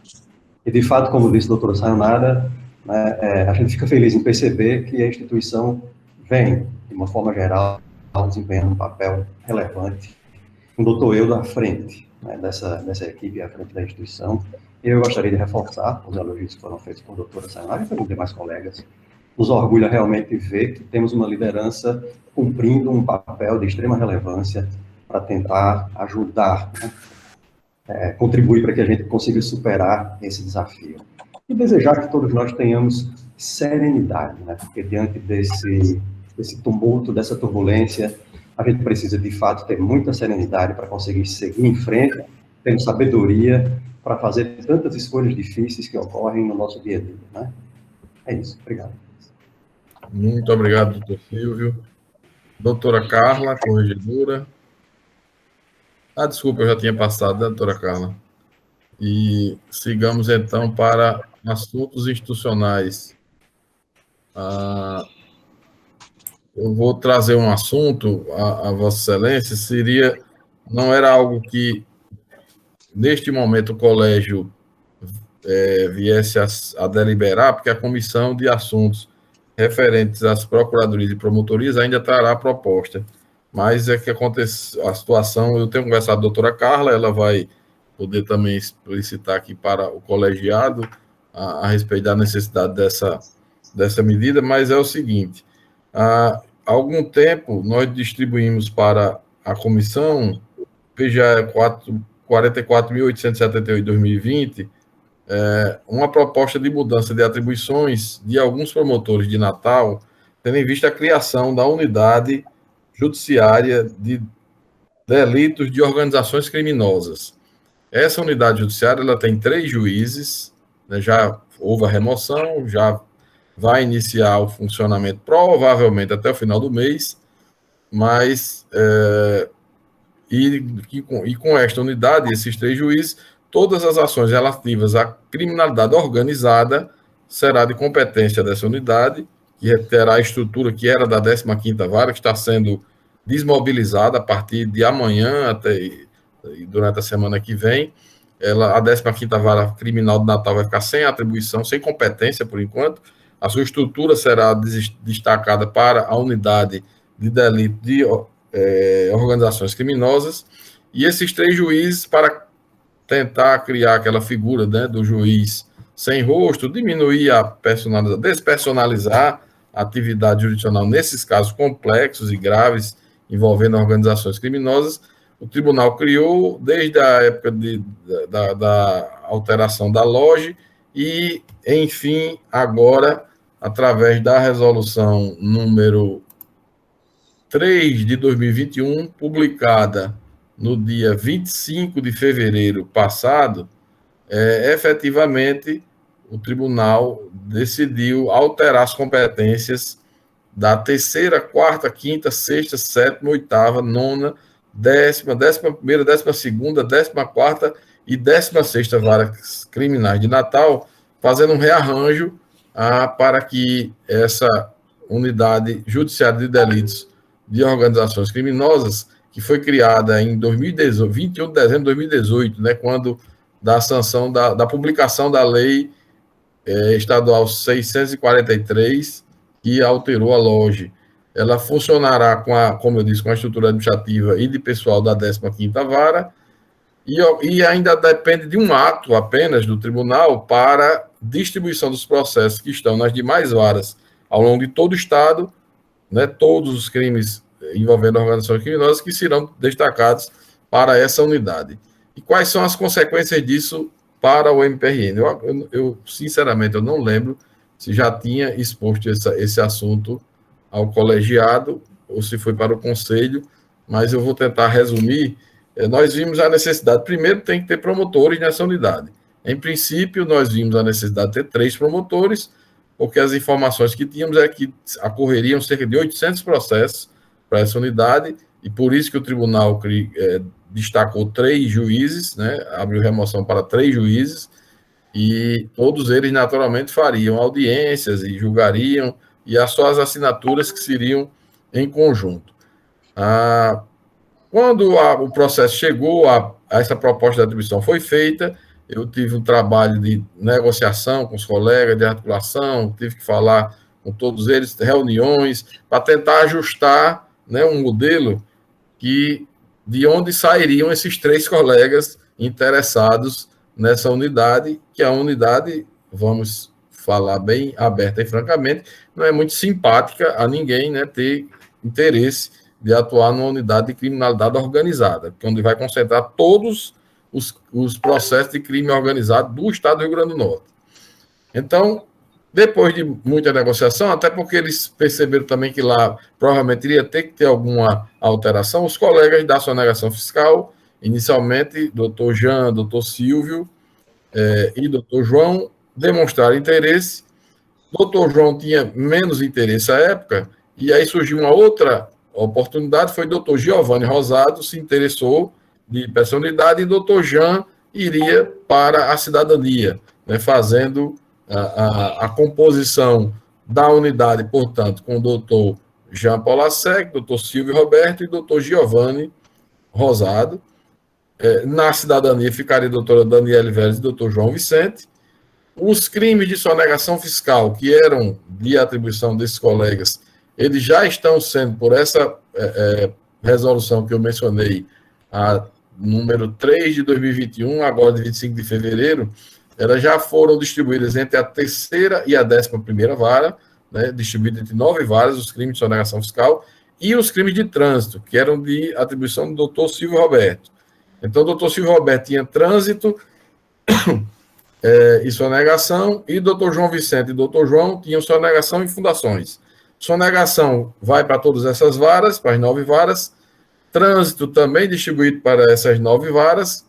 E, de fato, como disse a doutora Sayonara, né, a gente fica feliz em perceber que a instituição vem, de uma forma geral, desempenhando um papel relevante, com o doutor Eudo à frente, né, dessa equipe, à frente da instituição. Eu gostaria de reforçar os elogios que foram feitos por a doutora Sayonara e pelos demais colegas. Nos orgulha realmente ver que temos uma liderança cumprindo um papel de extrema relevância para tentar ajudar, né, contribuir para que a gente consiga superar esse desafio. E desejar que todos nós tenhamos serenidade, né, porque diante desse tumulto, dessa turbulência, a gente precisa, de fato, ter muita serenidade para conseguir seguir em frente, tendo sabedoria para fazer tantas escolhas difíceis que ocorrem no nosso dia a dia, né? É isso. Obrigado. Muito obrigado, doutor Silvio. Doutora Carla, corregedora. Desculpa, eu já tinha passado, né, doutora Carla? E sigamos, então, para assuntos institucionais. Eu vou trazer um assunto a Vossa Excelência, não era algo que, neste momento, o colégio viesse a deliberar, porque a Comissão de Assuntos referentes às procuradorias e promotorias ainda trará a proposta. Mas é que acontece a situação, eu tenho conversado com a doutora Carla, ela vai poder também explicitar aqui para o colegiado a respeito da necessidade dessa medida, mas é o seguinte: há algum tempo nós distribuímos para a comissão, PGA 44.878/2020, uma proposta de mudança de atribuições de alguns promotores de Natal, tendo em vista a criação da unidade judiciária de delitos de organizações criminosas. Essa unidade judiciária ela tem 3 juízes, né, já houve a remoção, já vai iniciar o funcionamento provavelmente até o final do mês, mas com esta unidade, esses 3 juízes, todas as ações relativas à criminalidade organizada será de competência dessa unidade, que terá a estrutura que era da 15ª Vara, que está sendo desmobilizada a partir de amanhã até durante a semana que vem. A 15ª Vara Criminal de Natal vai ficar sem atribuição, sem competência por enquanto. A sua estrutura será destacada para a unidade de delito de organizações criminosas, e esses 3 juízes, para tentar criar aquela figura, né, do juiz sem rosto, diminuir despersonalizar a atividade jurisdicional nesses casos complexos e graves envolvendo organizações criminosas, o tribunal criou, desde a época da alteração da LOGE, e, enfim, agora, através da resolução número 3 de 2021, publicada no dia 25 de fevereiro passado, efetivamente, o tribunal decidiu alterar as competências da 3ª, 4ª, 5ª, 6ª, 7ª, 8ª, 9ª, 10ª, 11ª, 12ª, 14ª e 16ª Varas Criminais de Natal, fazendo um rearranjo para que essa unidade judiciária de delitos de organizações criminosas, que foi criada em 2018, 21 de dezembro de 2018, né, quando da sanção da publicação da lei estadual 643, que alterou a LOGE. Ela funcionará como eu disse, com a estrutura administrativa e de pessoal da 15ª Vara, e ainda depende de um ato apenas do tribunal para distribuição dos processos que estão nas demais varas ao longo de todo o Estado, né, todos os crimes envolvendo organizações criminosas que serão destacados para essa unidade. E quais são as consequências disso para o MPRN? Eu sinceramente, eu não lembro se já tinha exposto esse assunto ao colegiado ou se foi para o conselho, mas eu vou tentar resumir. Nós vimos a necessidade, primeiro tem que ter promotores nessa unidade. Em princípio, nós vimos a necessidade de ter 3 promotores, porque as informações que tínhamos é que ocorreriam cerca de 800 processos para essa unidade, e por isso que o tribunal destacou 3 juízes, né, abriu remoção para 3 juízes, e todos eles naturalmente fariam audiências e julgariam, e as suas assinaturas que seriam em conjunto. Quando o processo chegou, essa proposta de atribuição foi feita, eu tive um trabalho de negociação com os colegas, de articulação, tive que falar com todos eles, reuniões, para tentar ajustar, né, um modelo de onde sairiam esses 3 colegas interessados nessa unidade, que a unidade, vamos falar bem aberta e francamente, não é muito simpática a ninguém, né, ter interesse de atuar numa unidade de criminalidade organizada, que é onde vai concentrar todos os processos de crime organizado do Estado do Rio Grande do Norte. Então, depois de muita negociação, até porque eles perceberam também que lá provavelmente iria ter que ter alguma alteração, os colegas da sonegação fiscal, inicialmente, doutor Jean, doutor Silvio e doutor João, demonstraram interesse. Doutor João tinha menos interesse à época, e aí surgiu uma outra oportunidade, foi doutor Giovanni Rosado, se interessou de personalidade, e doutor Jean iria para a cidadania, né, fazendo a composição da unidade, portanto, com o doutor Jean Polasek, doutor Silvio Roberto e doutor Giovanni Rosado. Na cidadania ficaria a doutora Daniele Vélez e doutor João Vicente. Os crimes de sonegação fiscal, que eram de atribuição desses colegas, eles já estão sendo, por essa resolução que eu mencionei, a número 3 de 2021, agora de 25 de fevereiro, elas já foram distribuídas entre a 3ª e a 11ª Vara, né, distribuídas entre 9 varas, os crimes de sonegação fiscal, e os crimes de trânsito, que eram de atribuição do doutor Silvio Roberto. Então, o doutor Silvio Roberto tinha trânsito e sonegação, e o doutor João Vicente e o doutor João tinham sonegação e fundações. Sonegação vai para todas essas varas, para as 9 varas, trânsito também distribuído para essas 9 varas,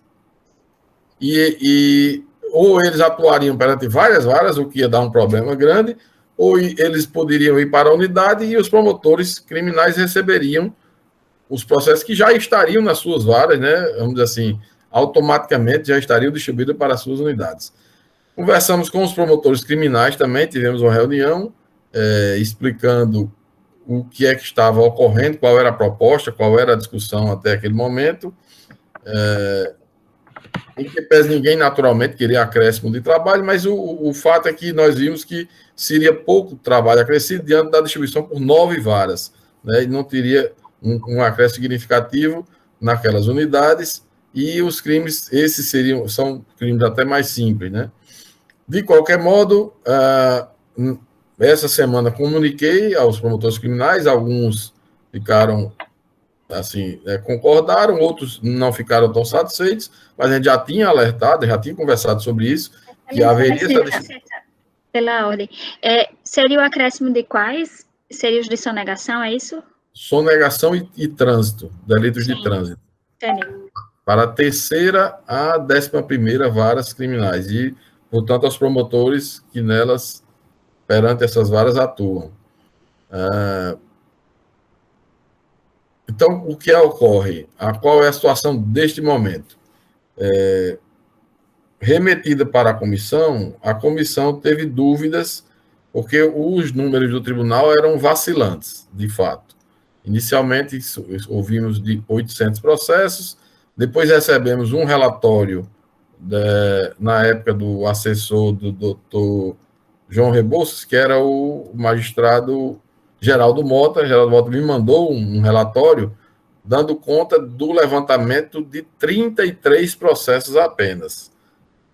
ou eles atuariam perante várias varas, o que ia dar um problema grande, ou eles poderiam ir para a unidade e os promotores criminais receberiam os processos que já estariam nas suas varas, né? Vamos dizer assim, automaticamente já estariam distribuídos para as suas unidades. Conversamos com os promotores criminais também, tivemos uma reunião explicando o que é que estava ocorrendo, qual era a proposta, qual era a discussão até aquele momento. Em que pese ninguém naturalmente queria acréscimo de trabalho, mas o fato é que nós vimos que seria pouco trabalho acrescido diante da distribuição por 9 varas, né? E não teria um acréscimo significativo naquelas unidades, e os crimes, esses são crimes até mais simples, né? De qualquer modo, essa semana comuniquei aos promotores criminais, alguns ficaram, assim, concordaram, outros não ficaram tão satisfeitos, mas a gente já tinha alertado, já tinha conversado sobre isso, que haveria Pela ordem. Seria o acréscimo de quais? Seria os de sonegação, é isso? Sonegação e trânsito, delitos de trânsito. Entendi. Para a 3ª a 11ª varas criminais, e, portanto, aos promotores que nelas, perante essas varas, atuam. Então, o que ocorre? Qual é a situação deste momento? Remetida para a comissão teve dúvidas, porque os números do tribunal eram vacilantes, de fato. Inicialmente, ouvimos de 800 processos, depois recebemos um relatório, na época do assessor do doutor João Rebouças, que era o magistrado Geraldo Mota me mandou um relatório dando conta do levantamento de 33 processos apenas.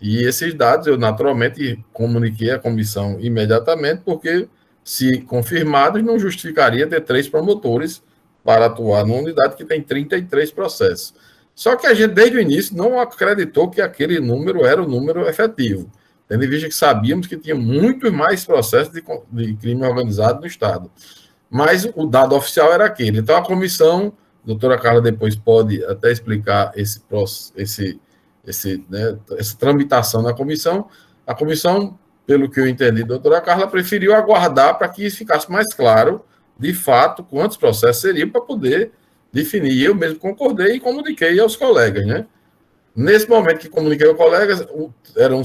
E esses dados eu, naturalmente, comuniquei à comissão imediatamente, porque, se confirmados, não justificaria ter 3 promotores para atuar numa unidade que tem 33 processos. Só que a gente, desde o início, não acreditou que aquele número era o número efetivo, tendo em vista que sabíamos que tinha muito mais processos de crime organizado no Estado. Mas o dado oficial era aquele. Então, a comissão, a doutora Carla depois pode até explicar essa tramitação na comissão. A comissão, pelo que eu entendi, a doutora Carla preferiu aguardar para que isso ficasse mais claro, de fato, quantos processos seriam para poder definir. Eu mesmo concordei e comuniquei aos colegas, né? Nesse momento que comuniquei aos colegas,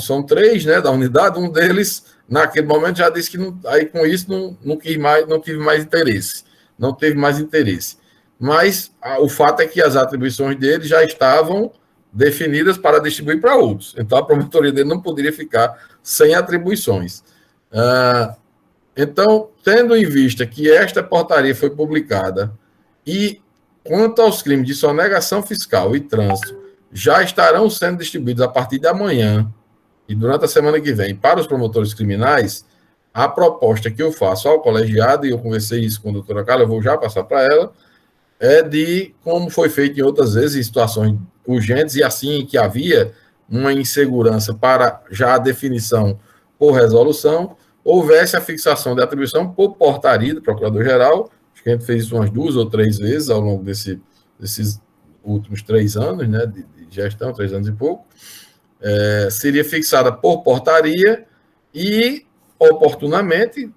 são 3, né, da unidade, um deles, naquele momento, já disse que aí com isso não tive mais interesse, não teve mais interesse. Mas o fato é que as atribuições dele já estavam definidas para distribuir para outros. Então, a promotoria dele não poderia ficar sem atribuições. Então, tendo em vista que esta portaria foi publicada e, quanto aos crimes de sonegação fiscal e trânsito, já estarão sendo distribuídos a partir de amanhã e durante a semana que vem para os promotores criminais, a proposta que eu faço ao colegiado, e eu conversei isso com a doutora Carla, eu vou já passar para ela, é de, como foi feito em outras vezes, em situações urgentes, e assim que havia uma insegurança para já a definição por resolução, houvesse a fixação de atribuição por portaria do Procurador-Geral. Acho que a gente fez isso umas 2 ou 3 vezes ao longo desses últimos 3 anos, né, de gestão, 3 anos e pouco. Seria fixada por portaria e, oportunamente,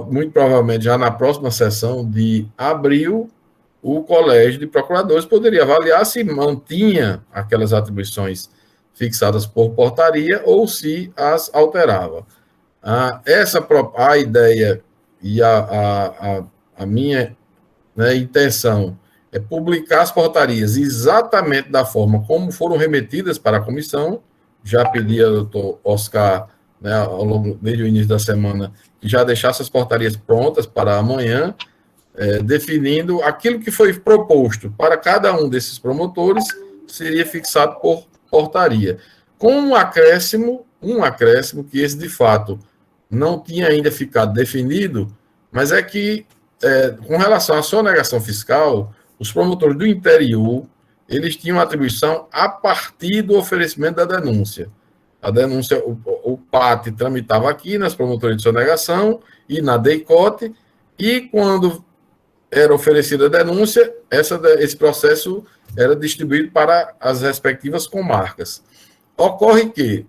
muito provavelmente já na próxima sessão de abril, o Colégio de Procuradores poderia avaliar se mantinha aquelas atribuições fixadas por portaria ou se as alterava. A ideia e a minha, né, intenção é publicar as portarias exatamente da forma como foram remetidas para a comissão. Já pedi ao doutor Oscar, né, desde o início da semana, que já deixasse as portarias prontas para amanhã, definindo aquilo que foi proposto para cada um desses promotores, seria fixado por portaria. Com um acréscimo que esse, de fato, não tinha ainda ficado definido, mas é que, com relação à sonegação fiscal, os promotores do interior, eles tinham atribuição a partir do oferecimento da denúncia. A denúncia, o PAT tramitava aqui nas promotorias de sonegação e na DEICOT, e quando era oferecida a denúncia, esse processo era distribuído para as respectivas comarcas. ocorre que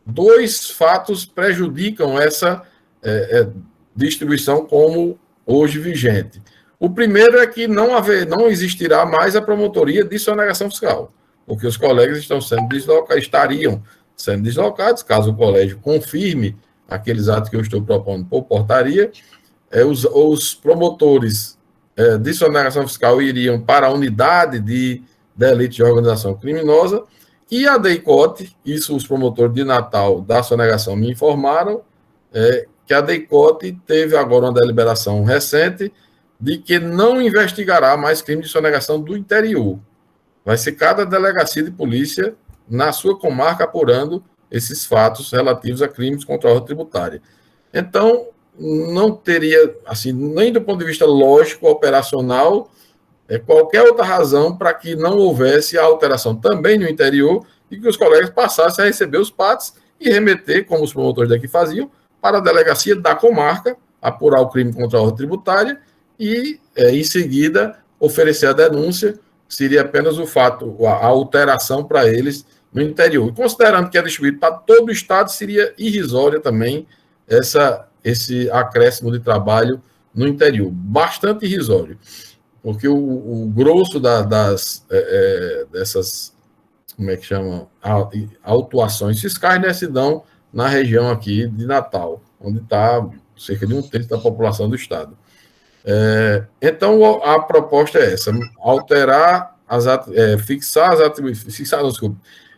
2 fatos prejudicam essa distribuição como hoje vigente. O primeiro é que não existirá mais a promotoria de sonegação fiscal, porque os colegas estariam sendo deslocados, caso o colégio confirme aqueles atos que eu estou propondo por portaria, os promotores de sonegação fiscal iriam para a unidade de delito de organização criminosa, e a DEICOT, isso os promotores de Natal da sonegação me informaram, que a DEICOT teve agora uma deliberação recente de que não investigará mais crime de sonegação do interior. Vai ser cada delegacia de polícia na sua comarca apurando esses fatos relativos a crimes contra a ordem tributária. Então, não teria, assim, nem do ponto de vista lógico, operacional, qualquer outra razão para que não houvesse a alteração também no interior e que os colegas passassem a receber os PATs e remeter, como os promotores daqui faziam, para a delegacia da comarca, apurar o crime contra a ordem tributária e, em seguida, oferecer a denúncia, seria apenas o fato, a alteração para eles no interior. E considerando que é distribuído para todo o estado, seria irrisória também esse acréscimo de trabalho no interior. Bastante irrisório. Porque o grosso dessas, como é que chama, autuações fiscais, né, se dão na região aqui de Natal, onde está cerca de 1/3 da população do estado. Então, a proposta é essa,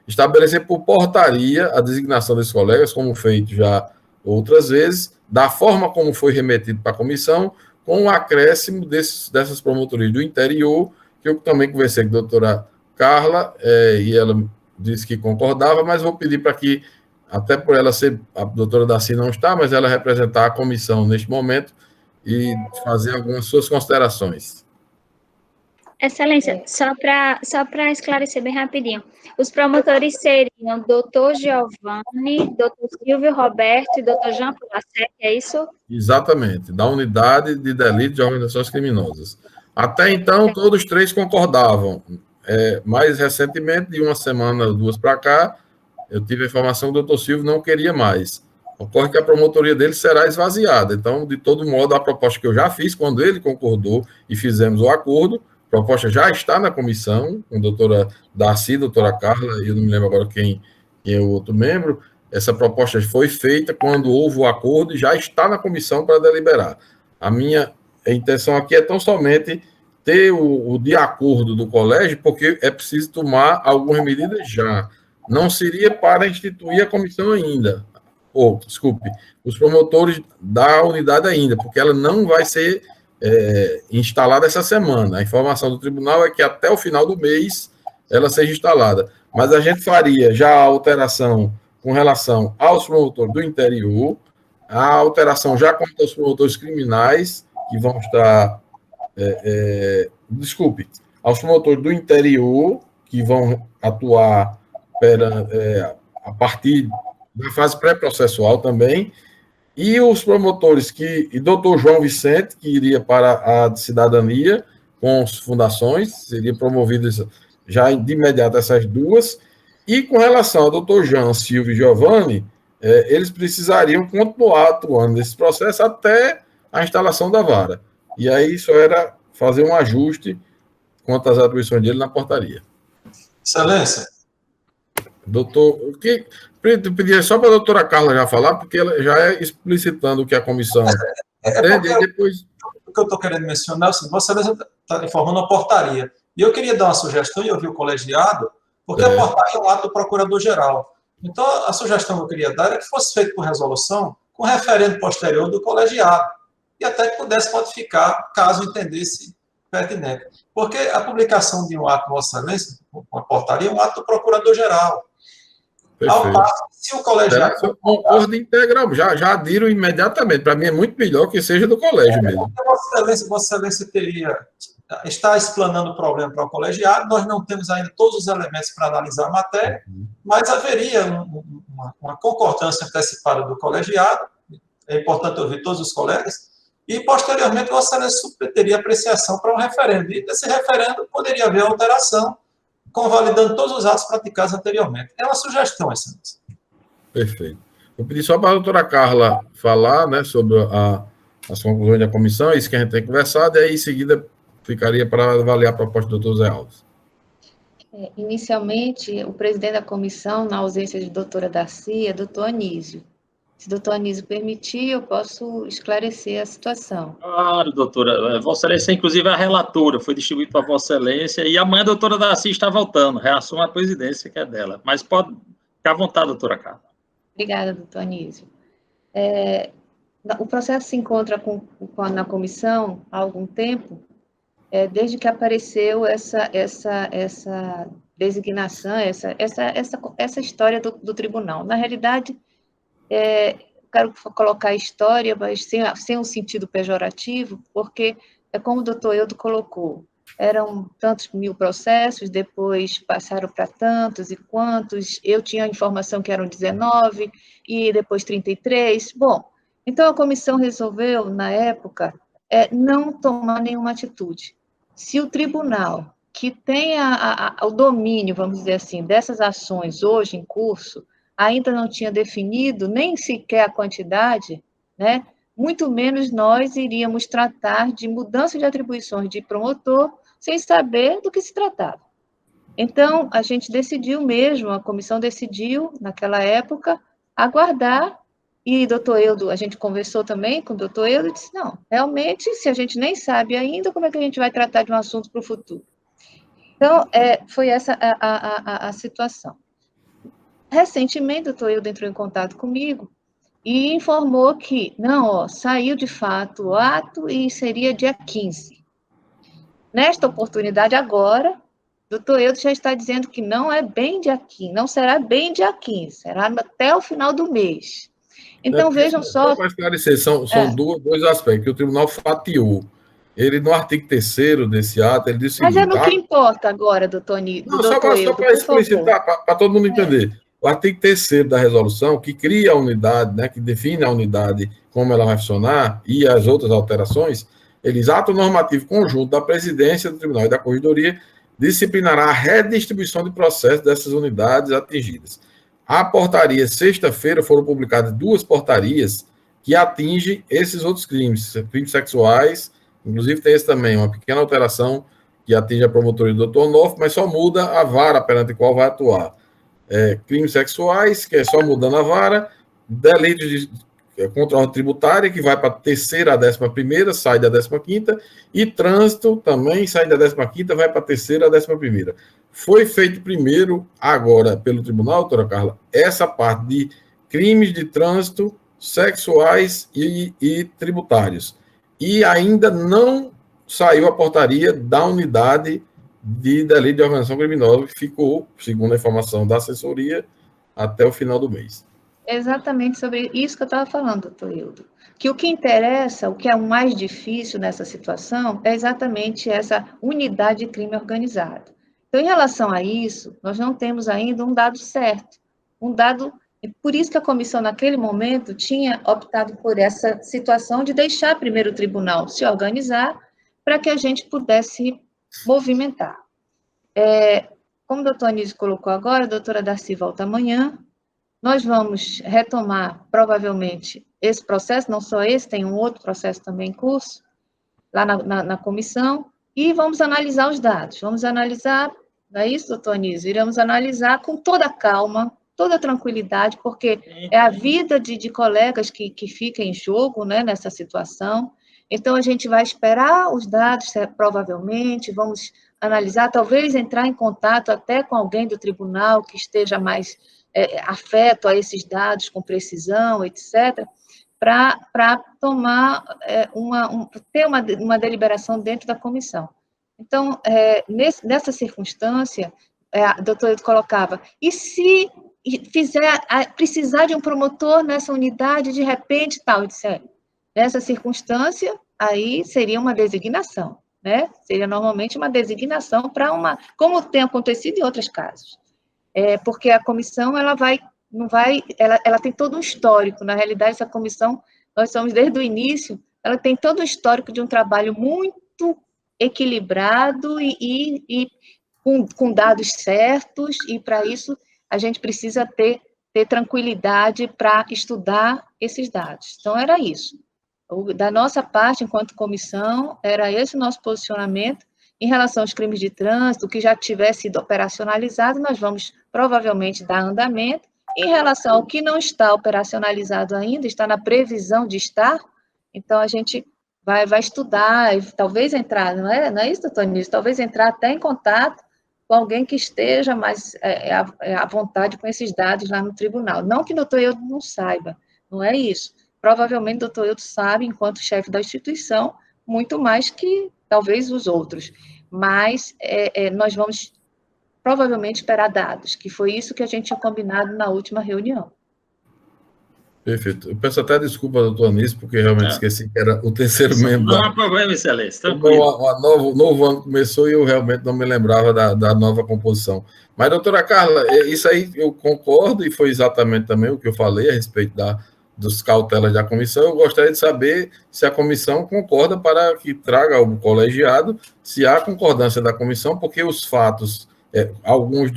estabelecer por portaria a designação desses colegas, como feito já outras vezes, da forma como foi remetido para a comissão, com o acréscimo dessas promotorias do interior, que eu também conversei com a doutora Carla, e ela disse que concordava, mas vou pedir para que, até por ela ser, a doutora Daci não está, mas ela representar a comissão neste momento e fazer algumas suas considerações. Excelência, só para esclarecer bem rapidinho, os promotores seriam doutor Giovanni, doutor Silvio Roberto e doutor Jean Pulacete, é isso? Exatamente, da unidade de delito de organizações criminosas. Até então, todos 3 concordavam. Mais recentemente, de uma semana, 2 para cá, eu tive a informação que o doutor Silvio não queria mais. Ocorre que a promotoria dele será esvaziada. Então, de todo modo, a proposta que eu já fiz, quando ele concordou e fizemos o acordo, a proposta já está na comissão, com a doutora Darcy, doutora Carla, e eu não me lembro agora quem é o outro membro. Essa proposta foi feita quando houve o acordo e já está na comissão para deliberar. A minha intenção aqui é tão somente ter o de acordo do colégio, porque é preciso tomar algumas medidas já. Não seria para instituir a comissão ainda. Desculpe, os promotores da unidade ainda, porque ela não vai ser instalada essa semana. A informação do tribunal é que até o final do mês ela seja instalada. Mas a gente faria já a alteração com relação aos promotores do interior, a alteração já quanto aos promotores criminais, que vão estar... aos promotores do interior, que vão atuar a partir da fase pré-processual também, e os promotores e doutor João Vicente, que iria para a cidadania com as fundações, seria promovido já de imediato essas 2, e com relação ao doutor Jean, Silvio e Giovanni, eles precisariam continuar atuando nesse processo até a instalação da vara. E aí só era fazer um ajuste quanto às atribuições dele na portaria. Excelência. Doutor, eu pediria só para a doutora Carla já falar, porque ela já é explicitando o que a comissão entende, e depois... O que eu estou querendo mencionar é o seguinte: Vossa Excelência está informando a portaria. E eu queria dar uma sugestão, e ouvir o colegiado, porque a portaria é um ato do procurador-geral. Então, a sugestão que eu queria dar é que fosse feito por resolução com referendo posterior do colegiado, e até que pudesse modificar, caso entendesse pertinente. Porque a publicação de um ato, Vossa Excelência, uma portaria, é um ato do procurador-geral. Ao passo, se o colegiado... Eu concordo integral, já adiram imediatamente. Para mim é muito melhor que seja do colégio mesmo. Vossa Excelência está explanando o problema para o colegiado, nós não temos ainda todos os elementos para analisar a matéria, mas haveria uma concordância antecipada do colegiado, é importante ouvir todos os colegas, e, posteriormente, Vossa Excelência submeteria apreciação para um referendo. E, desse referendo, poderia haver alteração convalidando todos os atos praticados anteriormente. É uma sugestão, excelência. Perfeito. Vou pedir só para a doutora Carla falar, né, sobre as conclusões da comissão, isso que a gente tem conversado, e aí em seguida ficaria para avaliar a proposta do doutor Zé Alves. Inicialmente, o presidente da comissão, na ausência de doutora Darcy, é doutor Anísio. Se o doutor Anísio permitir, eu posso esclarecer a situação. Claro, doutora. Vossa Excelência, inclusive, é a relatora, foi distribuído para Vossa Excelência, e amanhã a doutora Darcy está voltando, reassuma a presidência, que é dela. Mas pode ficar à vontade, doutora Carla. Obrigada, doutor Anísio. O processo se encontra na comissão há algum tempo, desde que apareceu essa designação, essa história do tribunal. Na realidade, quero colocar a história, mas sem um sentido pejorativo, porque é como o doutor Eudo colocou, eram tantos mil processos, depois passaram para tantos e quantos, eu tinha a informação que eram 19, e depois 33. Bom, então a comissão resolveu, na época, não tomar nenhuma atitude. Se o tribunal, que tem o domínio, vamos dizer assim, dessas ações hoje em curso, ainda não tinha definido nem sequer a quantidade, né? Muito menos nós iríamos tratar de mudança de atribuições de promotor sem saber do que se tratava. Então, a gente decidiu mesmo, a comissão decidiu, naquela época, aguardar, e doutor Eudo, a gente conversou também com o doutor Eudo, e disse, não, realmente, se a gente nem sabe ainda, como é que a gente vai tratar de um assunto para o futuro? Então, foi essa a situação. Recentemente, o doutor Eudo entrou em contato comigo e informou que, não, saiu de fato o ato e seria dia 15. Nesta oportunidade agora, o doutor Eudo já está dizendo que não é bem dia 15, não será bem dia 15, será até o final do mês. Então, vejam só... Para esclarecer, são dois aspectos, que o tribunal fatiou. Ele, no artigo 3º desse ato, ele disse o seguinte... Mas é no que importa agora, doutor Eudo. Não, só para explicitar, para todo mundo entender. O artigo 3º da resolução, que cria a unidade, né, que define a unidade, como ela vai funcionar, e as outras alterações, ele diz, ato normativo conjunto da presidência do tribunal e da corregedoria disciplinará a redistribuição de processos dessas unidades atingidas. A portaria, sexta-feira, foram publicadas 2 portarias que atingem esses outros crimes sexuais, inclusive tem esse também, uma pequena alteração que atinge a promotoria do Dr. Onofre, mas só muda a vara perante a qual vai atuar. Crimes sexuais, que é só mudando a vara, delitos contra a ordem tributária, que vai para a 3ª a 11ª, sai da 15ª, e trânsito também sai da 15ª, vai para a 3ª a 11ª. Foi feito primeiro, agora, pelo tribunal, doutora Carla, essa parte de crimes de trânsito sexuais e tributários. E ainda não saiu a portaria da unidade de delito de organização criminosa, que ficou, segundo a informação da assessoria, até o final do mês. Exatamente sobre isso que eu estava falando, doutor Eudo. Que o que interessa, o que é o mais difícil nessa situação, é exatamente essa unidade de crime organizado. Então, em relação a isso, nós não temos ainda um dado certo. Por isso que a comissão, naquele momento, tinha optado por essa situação de deixar primeiro o tribunal se organizar para que a gente pudesse movimentar. Como o doutor Anísio colocou agora, a doutora Darcy volta amanhã, nós vamos retomar, provavelmente, esse processo, não só esse, tem um outro processo também em curso, lá na comissão, e vamos analisar os dados. Vamos analisar, não é isso, doutor Anísio? Iremos analisar com toda a calma, toda a tranquilidade, porque é a vida de colegas que fica em jogo, né, nessa situação. Então, a gente vai esperar os dados, provavelmente, vamos analisar, talvez entrar em contato até com alguém do tribunal que esteja mais afeto a esses dados com precisão, etc., para tomar ter uma deliberação dentro da comissão. Então, nessa circunstância, a doutora colocava, e se precisar de um promotor nessa unidade, de repente, tal, etc. Nessa circunstância, aí seria uma designação, né? Seria normalmente uma designação para como tem acontecido em outros casos. Porque a comissão, ela tem todo um histórico, na realidade, essa comissão, nós somos desde o início, ela tem todo um histórico de um trabalho muito equilibrado e com dados certos, e para isso a gente precisa ter tranquilidade para estudar esses dados. Então, era isso. Da nossa parte, enquanto comissão, era esse o nosso posicionamento. Em relação aos crimes de trânsito, que já tivesse sido operacionalizado, nós vamos provavelmente dar andamento. Em relação ao que não está operacionalizado ainda, está na previsão de estar, então a gente vai estudar, e talvez entrar, não é isso, doutor Nísio? Talvez entrar até em contato com alguém que esteja mais à vontade com esses dados lá no tribunal. Não que o doutor Eudo não saiba, não é isso. Provavelmente o doutor Eudo sabe, enquanto chefe da instituição, muito mais que talvez os outros. Mas nós vamos provavelmente esperar dados, que foi isso que a gente tinha combinado na última reunião. Perfeito. Eu peço até desculpa, doutor Anísio, porque realmente esqueci que era o terceiro membro. Não há problema, excelência, tranquilo. O novo ano começou e eu realmente não me lembrava da nova composição. Mas, doutora Carla, isso aí eu concordo, e foi exatamente também o que eu falei a respeito dos cautelas da comissão. Eu gostaria de saber se a comissão concorda para que traga ao colegiado, se há concordância da comissão, porque os fatos, alguns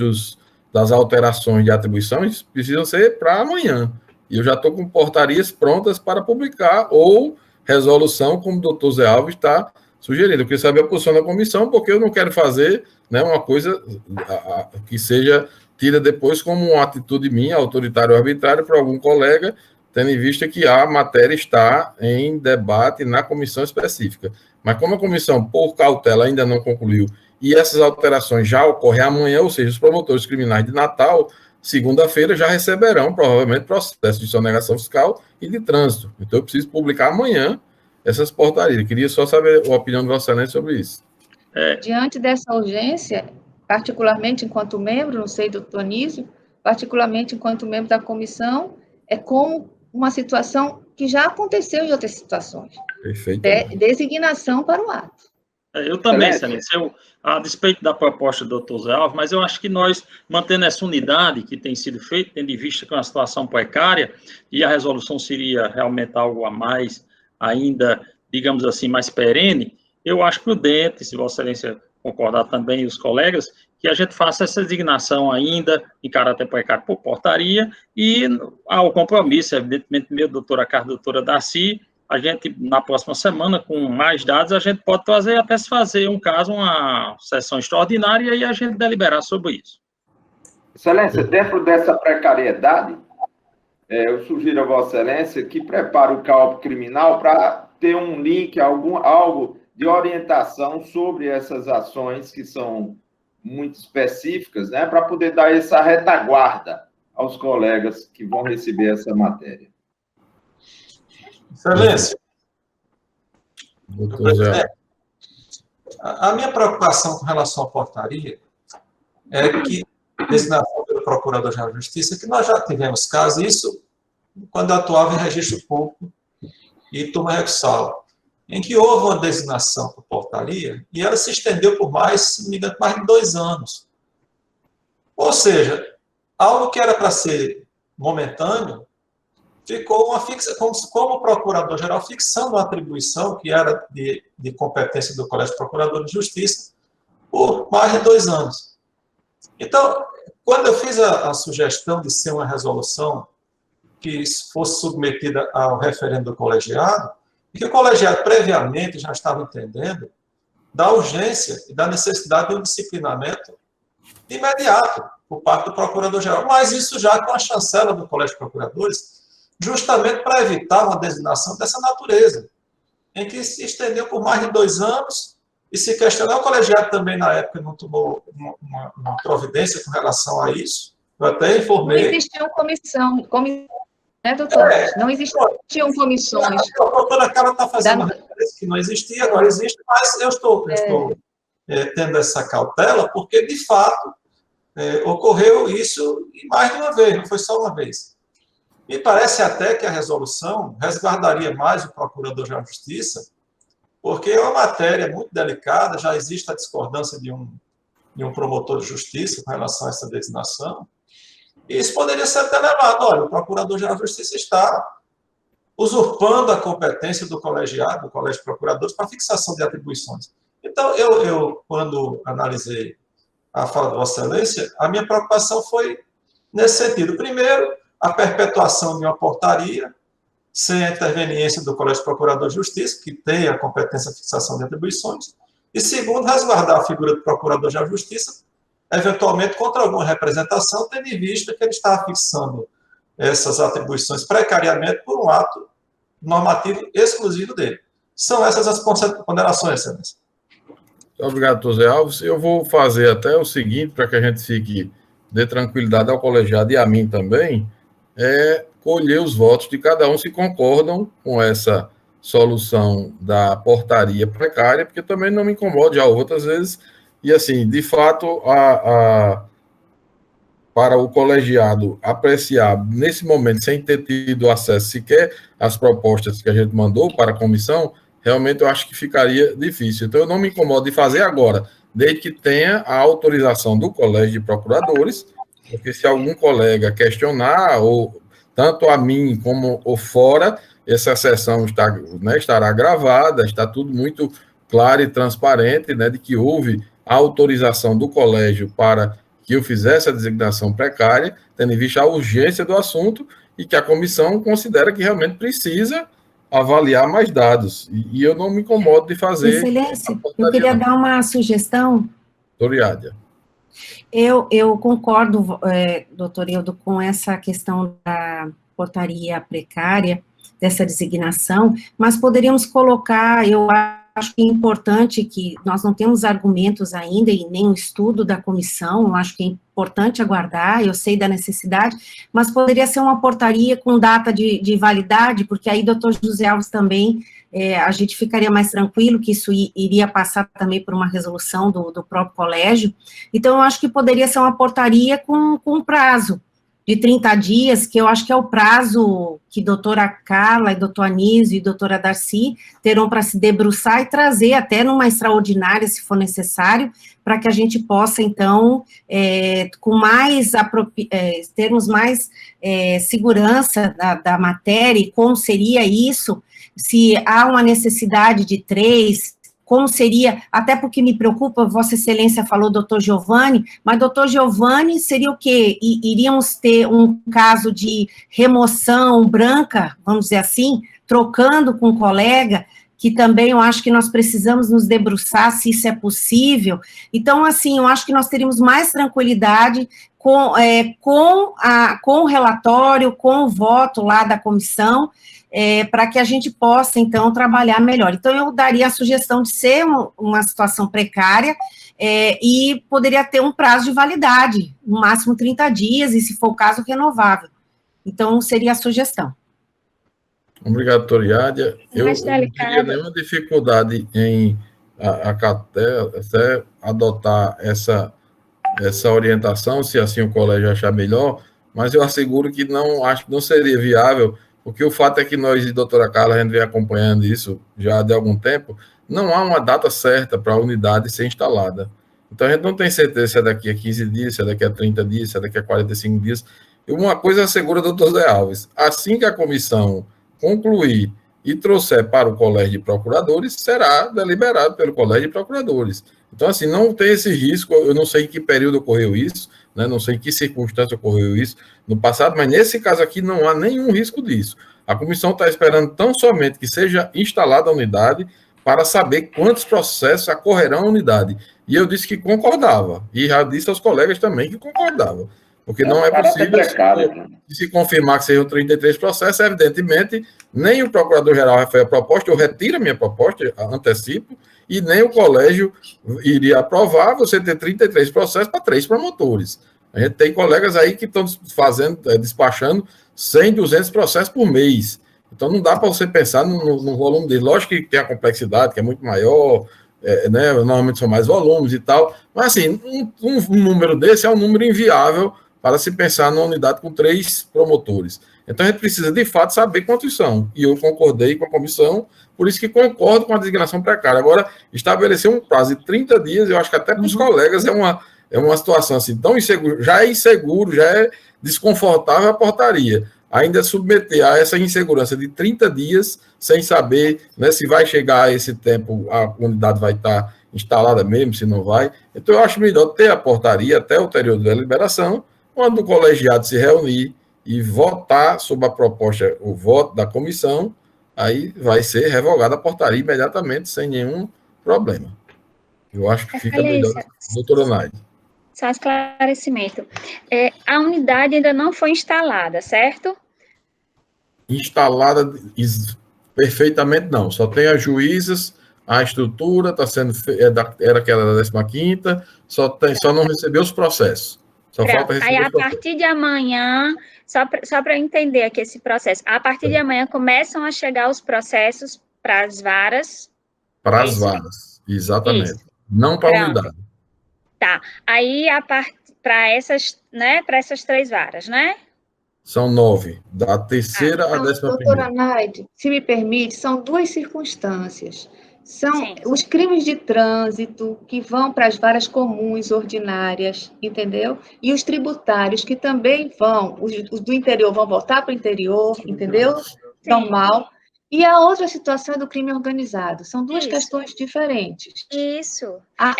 das alterações de atribuições precisam ser para amanhã. E eu já estou com portarias prontas para publicar, ou resolução, como o doutor Zé Alves está sugerindo. Eu queria saber a posição da comissão, porque eu não quero fazer, né, uma coisa que seja tida depois como uma atitude minha, autoritária ou arbitrária, para algum colega, tendo em vista que a matéria está em debate na comissão específica. Mas como a comissão, por cautela, ainda não concluiu, e essas alterações já ocorrem amanhã, ou seja, os promotores criminais de Natal, segunda-feira, já receberão, provavelmente, processo de sonegação fiscal e de trânsito. Então, eu preciso publicar amanhã essas portarias. Eu queria só saber a opinião de Vossa Excelência sobre isso. Diante dessa urgência, particularmente enquanto membro, não sei, doutor Nísio, particularmente enquanto membro da comissão, é como uma situação que já aconteceu em outras situações. Perfeito. Designação para o ato. Eu também, excelência. A despeito da proposta do doutor Zé Alves, mas eu acho que nós, mantendo essa unidade que tem sido feita, tendo em vista que é uma situação precária, e a resolução seria realmente algo a mais, ainda, digamos assim, mais perene, eu acho prudente, se Vossa Excelência concordar também, e os colegas, que a gente faça essa designação ainda em caráter precário por portaria, e ao compromisso, evidentemente, meu, doutora Carla, doutora Darcy, a gente, na próxima semana, com mais dados, a gente pode trazer, até se fazer um caso, uma sessão extraordinária, e a gente deliberar sobre isso. Excelência, dentro dessa precariedade, eu sugiro a Vossa Excelência que prepare o CAOP criminal para ter um link, algo de orientação sobre essas ações que são muito específicas, né, para poder dar essa retaguarda aos colegas que vão receber essa matéria. Excelência, a minha preocupação com relação à portaria é que, designação pelo Procurador-Geral de Justiça, que nós já tivemos casos, isso quando eu atuava em registro público e turma recursal, em que houve uma designação por portaria e ela se estendeu por mais de 2 anos. Ou seja, algo que era para ser momentâneo, ficou uma fixa, como o Procurador-Geral fixando uma atribuição que era de competência do Colégio Procurador de Justiça por mais de 2 anos. Então, quando eu fiz a sugestão de ser uma resolução que fosse submetida ao referendo do colegiado, e que o colegiado previamente já estava entendendo da urgência e da necessidade de um disciplinamento imediato por parte do Procurador-Geral, mas isso já com a chancela do Colégio de Procuradores, justamente para evitar uma designação dessa natureza, em que se estendeu por mais de 2 anos e se questionou. O colegiado também, na época, não tomou uma providência com relação a isso. Eu até informei. Não existia comissão, né, doutor? Não existiam comissões. A doutora Carla está fazendo uma referência que não existia, agora existe, mas eu estou tendo essa cautela, porque, de fato, ocorreu isso mais de uma vez, não foi só uma vez. Me parece até que a resolução resguardaria mais o Procurador-Geral de Justiça, porque é uma matéria muito delicada, já existe a discordância de um promotor de justiça com relação a essa designação, e isso poderia ser até levado. Olha, o Procurador-Geral de Justiça está usurpando a competência do colegiado, do Colégio de Procuradores, para fixação de atribuições. Então, eu quando analisei a fala de Vossa Excelência, a minha preocupação foi nesse sentido. Primeiro, a perpetuação de uma portaria sem a interveniência do Colégio Procurador de Justiça, que tem a competência de fixação de atribuições. E segundo, resguardar a figura do Procurador-Geral de Justiça, eventualmente contra alguma representação, tendo em vista que ele está fixando essas atribuições precariamente por um ato normativo exclusivo dele. São essas as ponderações, Excelência. Obrigado, José Alves. Eu vou fazer até o seguinte, para que a gente dê tranquilidade ao colegiado e a mim também, colher os votos de cada um se concordam com essa solução da portaria precária, porque também não me incomoda já outras vezes, e assim, de fato, para o colegiado apreciar, nesse momento, sem ter tido acesso sequer às propostas que a gente mandou para a comissão, realmente eu acho que ficaria difícil. Então, eu não me incomodo de fazer agora, desde que tenha a autorização do Colégio de Procuradores, porque se algum colega questionar, ou tanto a mim como ou fora, essa sessão estará gravada, está tudo muito claro e transparente, de que houve a autorização do colégio para que eu fizesse a designação precária, tendo em vista a urgência do assunto, e que a comissão considera que realmente precisa avaliar mais dados. E eu não me incomodo de fazer... Excelência, eu queria dar uma sugestão. Doriádia. Eu concordo, doutor Eudo, com essa questão da portaria precária, dessa designação, mas poderíamos colocar, eu acho que é importante que nós não temos argumentos ainda e nem um estudo da comissão, eu acho que é importante aguardar, eu sei da necessidade, mas poderia ser uma portaria com data de validade, porque aí, doutor José Alves, também, a gente ficaria mais tranquilo que isso iria passar também por uma resolução do próprio colégio. Então, eu acho que poderia ser uma portaria com prazo de 30 dias, que eu acho que é o prazo que doutora Carla, e doutor Anísio e doutora Darcy terão para se debruçar e trazer até numa extraordinária, se for necessário, para que a gente possa, então, termos mais segurança da matéria, e como seria isso, se há uma necessidade de 3, como seria, até porque me preocupa, Vossa Excelência falou doutor Giovanni, mas doutor Giovanni seria o quê? Iríamos ter um caso de remoção branca, vamos dizer assim, trocando com um colega, que também eu acho que nós precisamos nos debruçar se isso é possível. Então, assim, eu acho que nós teríamos mais tranquilidade com o relatório, com o voto lá da comissão, para que a gente possa, então, trabalhar melhor. Então, eu daria a sugestão de ser uma situação precária e poderia ter um prazo de validade, no máximo 30 dias, e, se for o caso, renovável. Então, seria a sugestão. Obrigado, doutora Iádia. Eu não teria nenhuma dificuldade em até adotar essa orientação, se assim o colégio achar melhor, mas eu asseguro que acho que não seria viável, porque o fato é que nós e a doutora Carla, a gente vem acompanhando isso já de algum tempo, não há uma data certa para a unidade ser instalada. Então, a gente não tem certeza se é daqui a 15 dias, se é daqui a 30 dias, se é daqui a 45 dias. E uma coisa assegura o doutor Zé Alves, assim que a comissão concluir e trouxer para o Colégio de Procuradores, será deliberado pelo Colégio de Procuradores. Então, assim, não tem esse risco, eu não sei em que período ocorreu isso, não sei em que circunstância ocorreu isso no passado, mas nesse caso aqui não há nenhum risco disso. A comissão está esperando tão somente que seja instalada a unidade para saber quantos processos ocorrerão à unidade. E eu disse que concordava, e já disse aos colegas também que concordava, porque não é possível, se confirmar que sejam 33 processos, evidentemente, nem o Procurador-Geral Rafael proposta, eu retiro a minha proposta, antecipo, e nem o colégio iria aprovar você ter 33 processos para 3 promotores. A gente tem colegas aí que estão despachando 100, 200 processos por mês. Então, não dá para você pensar no volume dele. Lógico que tem a complexidade, que é muito maior, normalmente são mais volumes e tal, mas, assim, um número desse é um número inviável para se pensar numa unidade com 3 promotores. Então, a gente precisa, de fato, saber quantos são. E eu concordei com a comissão, por isso que concordo com a designação precária. Agora, estabelecer um prazo de 30 dias, eu acho que até para os colegas é uma situação assim, tão insegura, já é inseguro, já é desconfortável a portaria. Ainda submeter a essa insegurança de 30 dias, sem saber se vai chegar a esse tempo, a unidade vai estar instalada mesmo, se não vai. Então, eu acho melhor ter a portaria até o período da liberação, quando o colegiado se reunir e votar sobre a proposta, o voto da comissão, aí vai ser revogada a portaria imediatamente, sem nenhum problema. Eu acho que fica melhor, doutora Naide. Só esclarecimento. A unidade ainda não foi instalada, certo? Instalada perfeitamente não. Só tem as juízas, a estrutura está sendo era aquela da 15ª, só não recebeu os processos. Só falta receber aí, os a partir de amanhã, só para entender aqui esse processo, a partir de amanhã começam a chegar os processos para as varas. Para as varas, exatamente. Isso. Não para a unidade. Tá. Aí, para essas 3 varas, né? São 9, da terceira à 11ª. Doutora Naide, se me permite, são 2 circunstâncias. São os crimes de trânsito que vão para as varas comuns ordinárias, entendeu? E os tributários que também vão, os do interior vão voltar para o interior, entendeu? Normal. E a outra situação é do crime organizado. São 2 questões diferentes. Isso. A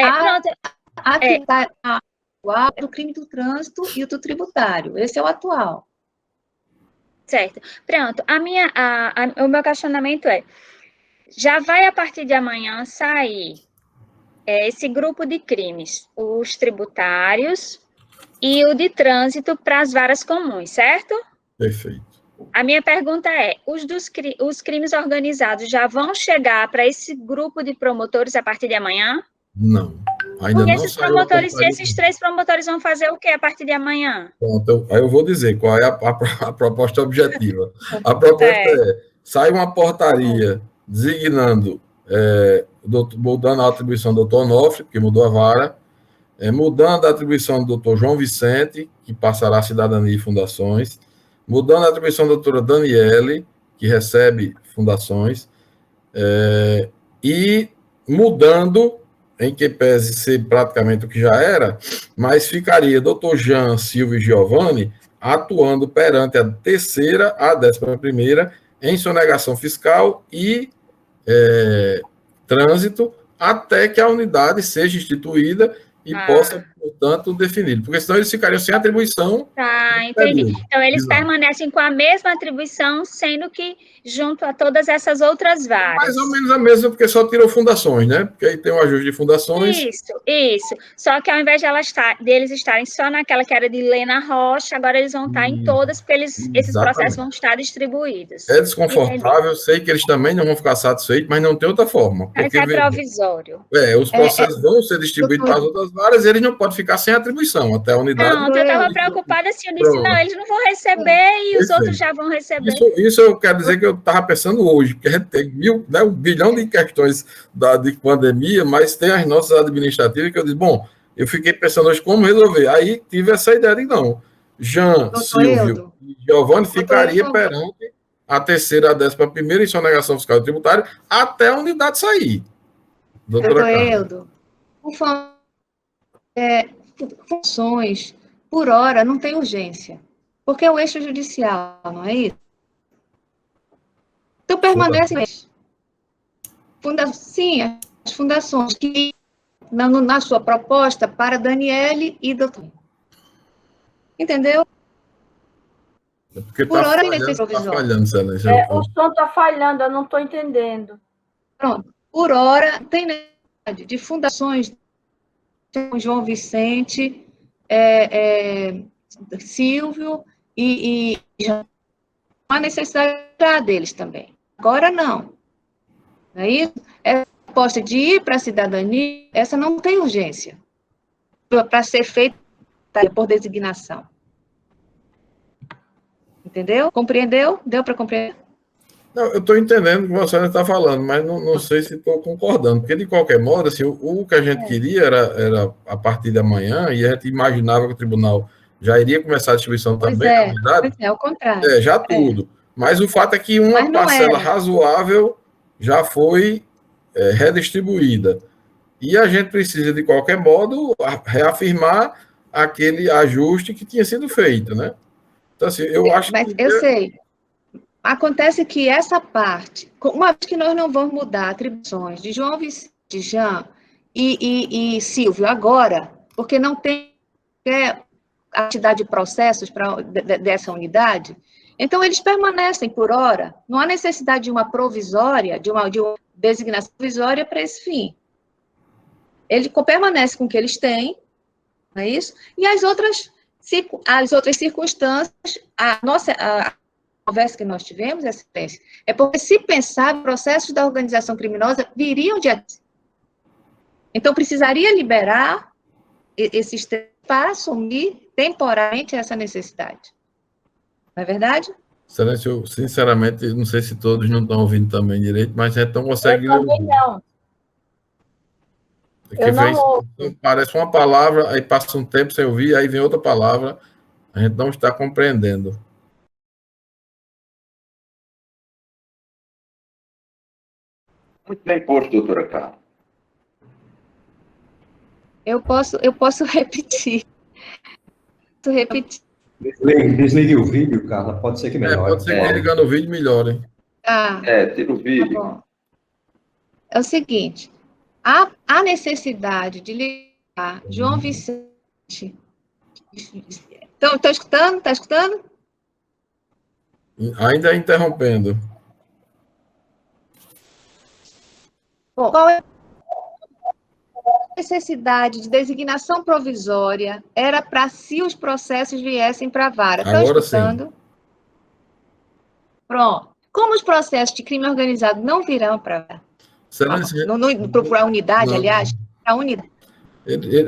que está atual é do crime do trânsito e o do tributário. Esse é o atual. Certo. Pronto. O meu questionamento já vai, a partir de amanhã, sair esse grupo de crimes, os tributários e o de trânsito para as varas comuns, certo? Perfeito. A minha pergunta os crimes organizados já vão chegar para esse grupo de promotores a partir de amanhã? Não. Ainda Porque esses 3 promotores vão fazer o quê a partir de amanhã? Pronto, aí eu vou dizer qual é a proposta objetiva. A proposta sai uma portaria designando, mudando a atribuição do doutor Onofre, que mudou a vara, mudando a atribuição do doutor João Vicente, que passará a cidadania e fundações, mudando a atribuição da doutora Daniele, que recebe fundações, e mudando, em que pese ser praticamente o que já era, mas ficaria doutor Jean Silvio Giovanni atuando perante a terceira à 11ª em sonegação fiscal e trânsito, até que a unidade seja instituída e possa, portanto, definir. Porque senão eles ficariam sem atribuição. Tá, entendi. Então, eles permanecem com a mesma atribuição, sendo que junto a todas essas outras varas. Mais ou menos a mesma, porque só tirou fundações, né? Porque aí tem o ajuste de fundações. Isso. Só que ao invés de eles estarem só naquela que era de Lena Rocha, agora eles vão estar em todas, porque esses processos vão estar distribuídos. É desconfortável, eu sei que eles também não vão ficar satisfeitos, mas não tem outra forma. Mas é provisório. Os processos vão ser distribuídos para as outras varas e eles não podem ficar sem atribuição até a unidade. Não, eu estava preocupada assim, eu disse, não, eles não vão receber e os outros já vão receber. Isso eu quero dizer que eu estava pensando hoje, porque a gente tem 1 bilhão de questões de pandemia, mas tem as nossas administrativas que eu disse, bom, eu fiquei pensando hoje como resolver. Aí tive essa ideia de não. Jean, Silvio e Giovanni ficaria perante a terceira, a 11ª em sonegação fiscal e tributária até a unidade sair. Doutor Eudo, funções por hora não tem urgência, porque é o eixo judicial, não é isso? Então, permanece sim, as fundações que, na sua proposta, para Daniele e doutor. Entendeu? Porque por hora ainda tem provisório. O som está falhando, eu não estou entendendo. Pronto. Por hora, tem necessidade de fundações João Vicente, Silvio e a necessidade deles também. Agora não. Não é isso? Essa proposta de ir para a cidadania, essa não tem urgência para ser feita por designação. Entendeu? Compreendeu? Deu para compreender? Não, eu estou entendendo o que você está falando, mas não sei se estou concordando, porque, de qualquer modo, assim, o que a gente queria era, a partir de amanhã, e a gente imaginava que o tribunal já iria começar a distribuição também, é o contrário. Já tudo. Mas o fato é que uma parcela razoável já foi redistribuída. E a gente precisa, de qualquer modo, reafirmar aquele ajuste que tinha sido feito, né? Então, assim, eu acho que... Eu sei. Acontece que essa parte, uma vez que nós não vamos mudar atribuições de João Vicente, Jean e Silvio, agora, porque não tem a quantidade de processos dessa unidade, então eles permanecem por hora, não há necessidade de uma provisória, de uma designação provisória para esse fim. Ele permanece com o que eles têm, não é isso? E as outras circunstâncias, a conversa que nós tivemos, Excelência, é porque se pensar processos da organização criminosa viriam de aqui. Então, precisaria liberar esses para assumir temporariamente essa necessidade. Não é verdade? Excelência, eu, sinceramente, não sei se todos não estão ouvindo também direito, mas a gente não consegue... Eu também não. Parece uma palavra, aí passa um tempo sem ouvir, aí vem outra palavra, a gente não está compreendendo. Muito bem posto, doutora Carla. Eu posso repetir. Desligue o vídeo, Carla, pode ser que melhore. Pode ser que ligando o vídeo melhore. Tira o vídeo. Tá bom. É o seguinte, há necessidade de ligar João Vicente. Estão escutando? Está escutando? Ainda interrompendo. Bom, qual é a necessidade de designação provisória? Era para se os processos viessem para a vara. Estão escutando? Sim. Pronto. Como os processos de crime organizado não virão para a unidade, aliás, a unidade.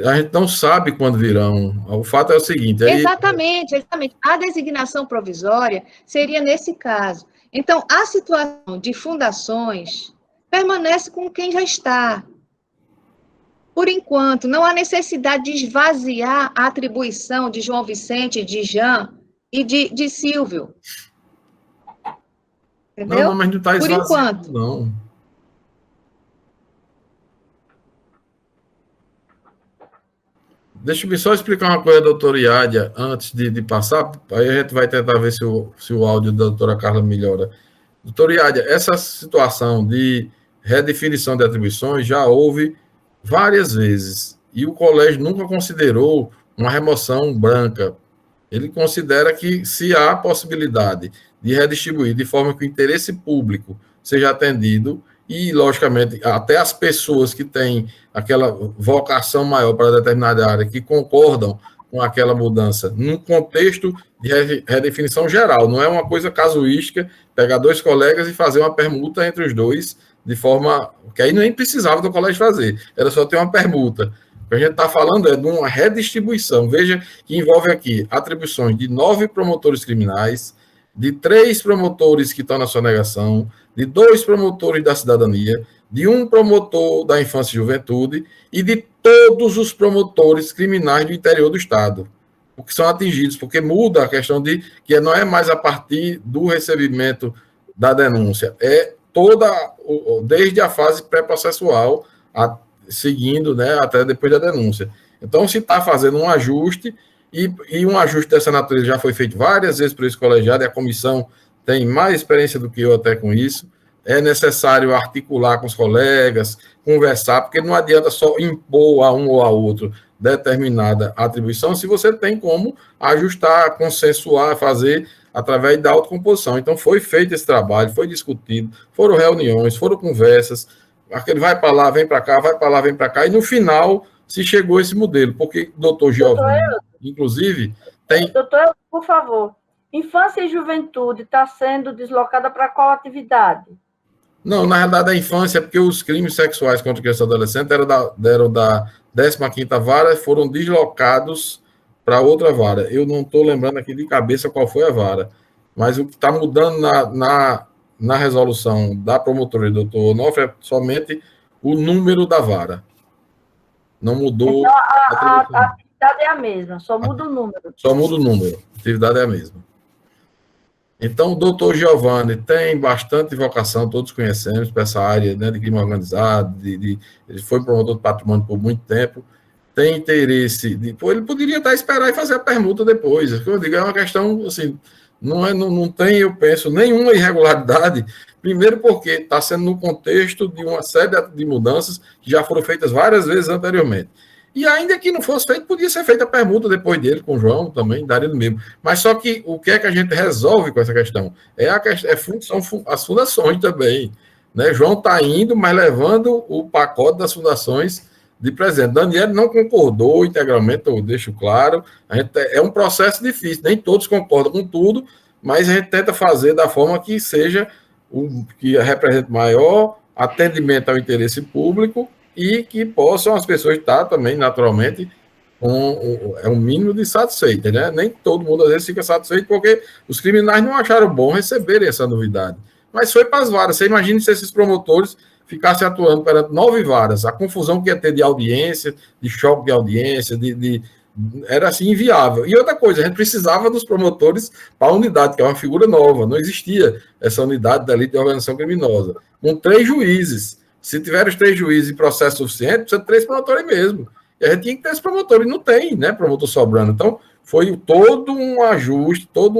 A gente não sabe quando virão. O fato é o seguinte... Exatamente. A designação provisória seria nesse caso. Então, a situação de fundações permanece com quem já está. Por enquanto, não há necessidade de esvaziar a atribuição de João Vicente, de Jean e de Silvio. Entendeu? Não, mas não está esvaziado, por enquanto. Não. Deixa eu só explicar uma coisa, doutora Iádia, antes de passar, aí a gente vai tentar ver se o áudio da doutora Carla melhora. Doutora Iádia, essa situação de redefinição de atribuições já houve várias vezes, e o colégio nunca considerou uma remoção branca. Ele considera que se há possibilidade de redistribuir de forma que o interesse público seja atendido, e, logicamente, até as pessoas que têm aquela vocação maior para determinada área, que concordam com aquela mudança, num contexto de redefinição geral, não é uma coisa casuística, pegar dois colegas e fazer uma permuta entre os dois, de forma que aí nem precisava do colégio fazer, era só ter uma permuta. O que a gente está falando é de uma redistribuição. Veja que envolve aqui atribuições de 9 promotores criminais, de 3 promotores que estão na sonegação, de 2 promotores da cidadania, de 1 promotor da infância e juventude e de todos os promotores criminais do interior do Estado, o que são atingidos, porque muda a questão de que não é mais a partir do recebimento da denúncia, é desde a fase pré-processual, seguindo, né, até depois da denúncia. Então, se está fazendo um ajuste, e um ajuste dessa natureza já foi feito várias vezes por esse colegiado, e a comissão tem mais experiência do que eu até com isso, é necessário articular com os colegas, conversar, porque não adianta só impor a um ou a outro determinada atribuição, se você tem como ajustar, consensuar, fazer através da autocomposição. Então, foi feito esse trabalho, foi discutido, foram reuniões, foram conversas, aquele vai para lá, vem para cá, vai para lá, vem para cá, e no final se chegou a esse modelo, porque o doutor Giovanni, inclusive, tem... Doutor, por favor, infância e juventude está sendo deslocada para qual atividade? Não, na realidade, a infância, porque os crimes sexuais contra criança e adolescente eram da 15ª vara e foram deslocados para outra vara. Eu não estou lembrando aqui de cabeça qual foi a vara, mas o que está mudando na resolução da promotoria do doutor Onofre é somente o número da vara. Não mudou... Então, a atividade é a mesma, só muda o número. Só muda o número, a atividade é a mesma. Então, o doutor Giovanni tem bastante vocação, todos conhecemos, para essa área, né, de crime organizado, ele foi promotor de patrimônio por muito tempo, tem interesse, ele poderia estar esperar e fazer a permuta depois, como eu digo, é uma questão, assim, não tem, eu penso, nenhuma irregularidade, primeiro porque está sendo no contexto de uma série de mudanças que já foram feitas várias vezes anteriormente. E ainda que não fosse feito, podia ser feita a permuta depois dele, com o João também, daria no mesmo. Mas só que o que é que a gente resolve com essa questão? São as fundações também. Né? João está indo, mas levando o pacote das fundações de presente. Daniel não concordou integralmente, eu deixo claro. É um processo difícil, nem todos concordam com tudo, mas a gente tenta fazer da forma que seja o que represente maior atendimento ao interesse público e que possam as pessoas estar também, naturalmente, com um mínimo de satisfeitas, né? Nem todo mundo, às vezes, fica satisfeito porque os criminais não acharam bom receberem essa novidade. Mas foi para as varas. Você imagina se esses promotores ficassem atuando perante 9 varas, a confusão que ia ter de audiência, de choque de audiência, era assim inviável. E outra coisa, a gente precisava dos promotores para a unidade, que é uma figura nova, não existia essa unidade da elite de organização criminosa. Com 3 juízes. Se tiver os 3 juízes e processo suficiente, precisa de 3 promotores mesmo. E a gente tinha que ter esse promotor, e não tem, né, promotor sobrando. Então, foi todo um ajuste, toda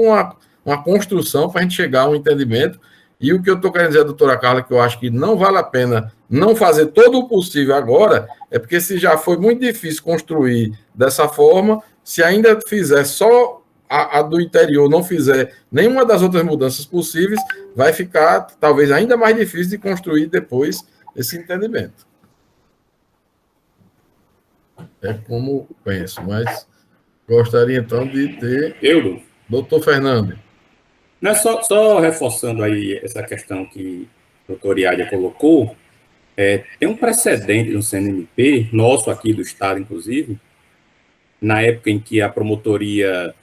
uma construção para a gente chegar a um entendimento. E o que eu estou querendo dizer, doutora Carla, que eu acho que não vale a pena não fazer todo o possível agora, é porque se já foi muito difícil construir dessa forma, se ainda fizer só a do interior, não fizer nenhuma das outras mudanças possíveis, vai ficar talvez ainda mais difícil de construir depois esse entendimento. É como penso, mas gostaria então de ter... Doutor Fernando. Não é só reforçando aí essa questão que o doutor Iádia colocou, tem um precedente no CNMP, nosso aqui do Estado, inclusive, na época em que a promotoria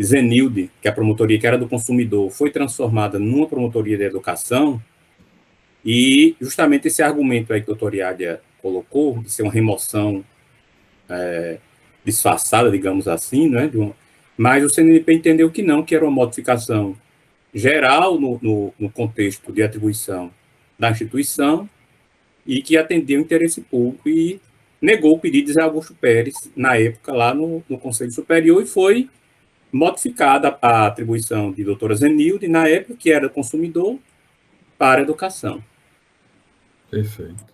Zenilde, que é a promotoria que era do consumidor, foi transformada numa promotoria de educação, e justamente esse argumento aí que o doutor Iádia colocou, de ser uma remoção disfarçada, digamos assim, né, mas o CNMP entendeu que não, que era uma modificação geral no contexto de atribuição da instituição e que atendia o interesse público e negou o pedido de Zé Augusto Pérez, na época, lá no Conselho Superior, e foi modificada a atribuição de doutora Zenilde, na época que era consumidor, para a educação. Perfeito.